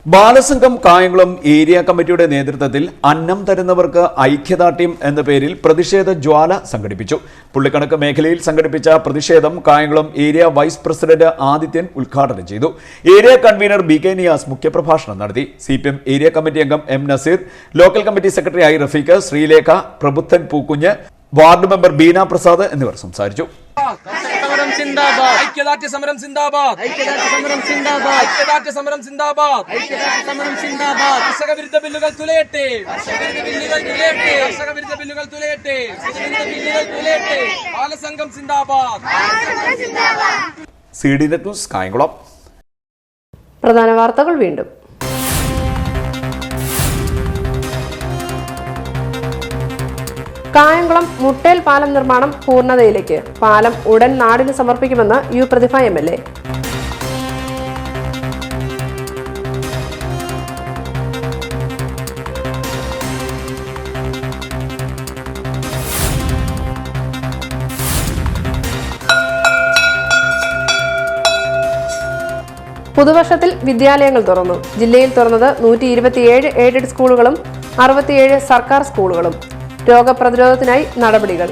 ബാലസംഘം കായംകുളം ഏരിയ കമ്മിറ്റിയുടെ നേതൃത്വത്തിൽ അന്നം തരുന്നവർക്ക് ഐക്യദാർഢ്യം എന്ന പേരിൽ പ്രതിഷേധ ജ്വാല സംഘടിപ്പിച്ചു. പുള്ളിക്കണക്ക് മേഖലയിൽ സംഘടിപ്പിച്ച പ്രതിഷേധം Kayamkulam area vice president Adithyan ഉദ്ഘാടനം ചെയ്തു. Area convener B K Niyas മുഖ്യപ്രഭാഷണം നടത്തി. CPM ഏരിയ കമ്മിറ്റി അംഗം M നസീർ, local committee secretary I Rafeeq, Sreelekha, Prabuddhan Pookunju, ward member Beena Prasad എന്നിവർ സംസാരിച്ചു. ഐക്യദാർഢ്യ സമരം സിന്ദാബാദ്, ഐക്യദാർഢ്യ സമരം സിന്ദാബാദ്, ഐക്യദാർഢ്യ സമരം സിന്ദാബാദ്, ഐക്യദാർഢ്യ സമരം സിന്ദാബാദ്. കർഷക വിരുദ്ധ ബില്ലുകൾ തുലയട്ടെ, കർഷക വിരുദ്ധ ബില്ലുകൾ തുലയട്ടെ, കർഷക വിരുദ്ധ ബില്ലുകൾ തുലയട്ടെ, കർഷക വിരുദ്ധ ബില്ലുകൾ തുലയട്ടെ. ബാലസംഘം സിന്ദാബാദ്. CD net news Kayamkulam. പ്രധാന വാർത്തകൾ വീണ്ടും. കായംകുളം മുട്ടേൽ പാലം നിർമ്മാണം പൂർണ്ണതയിലേക്ക്. പാലം ഉടൻ നാടിന് സമർപ്പിക്കുമെന്ന് യു പ്രതിഭ MLA. പുതുവർഷത്തിൽ വിദ്യാലയങ്ങൾ തുറന്നു. ജില്ലയിൽ തുറന്നത് 127 എയ്ഡഡ് സ്കൂളുകളും 67 സർക്കാർ സ്കൂളുകളും. രോഗപ്രതിരോധത്തിനായി നടപടികൾ.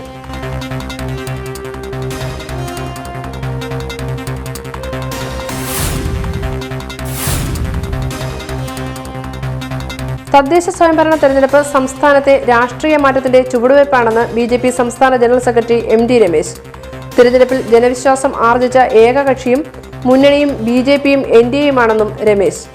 തദ്ദേശ സ്വയംഭരണ തെരഞ്ഞെടുപ്പ് സംസ്ഥാനത്തെ രാഷ്ട്രീയ മാറ്റത്തിന്റെ ചുവടുവയ്പ്പാണെന്ന് BJP സംസ്ഥാന ജനറൽ സെക്രട്ടറി MD രമേശ്. തിരഞ്ഞെടുപ്പിൽ ജനവിശ്വാസം ആർജിച്ച ഏക കക്ഷിയും മുന്നണിയും BJPയും NDAയുമാണെന്നും രമേശ്.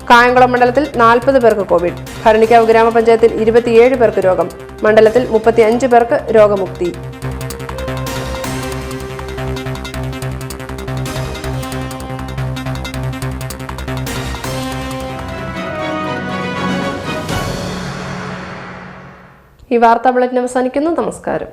കായംകുളം മണ്ഡലത്തിൽ 40 പേർക്ക് കോവിഡ്. ഭരണിക്കാവ് ഗ്രാമപഞ്ചായത്തിൽ 27 പേർക്ക് രോഗം. മണ്ഡലത്തിൽ 35 പേർക്ക് രോഗമുക്തി. ഈ വാർത്താ ബുള്ളറ്റിൻ അവസാനിക്കുന്നു. നമസ്കാരം.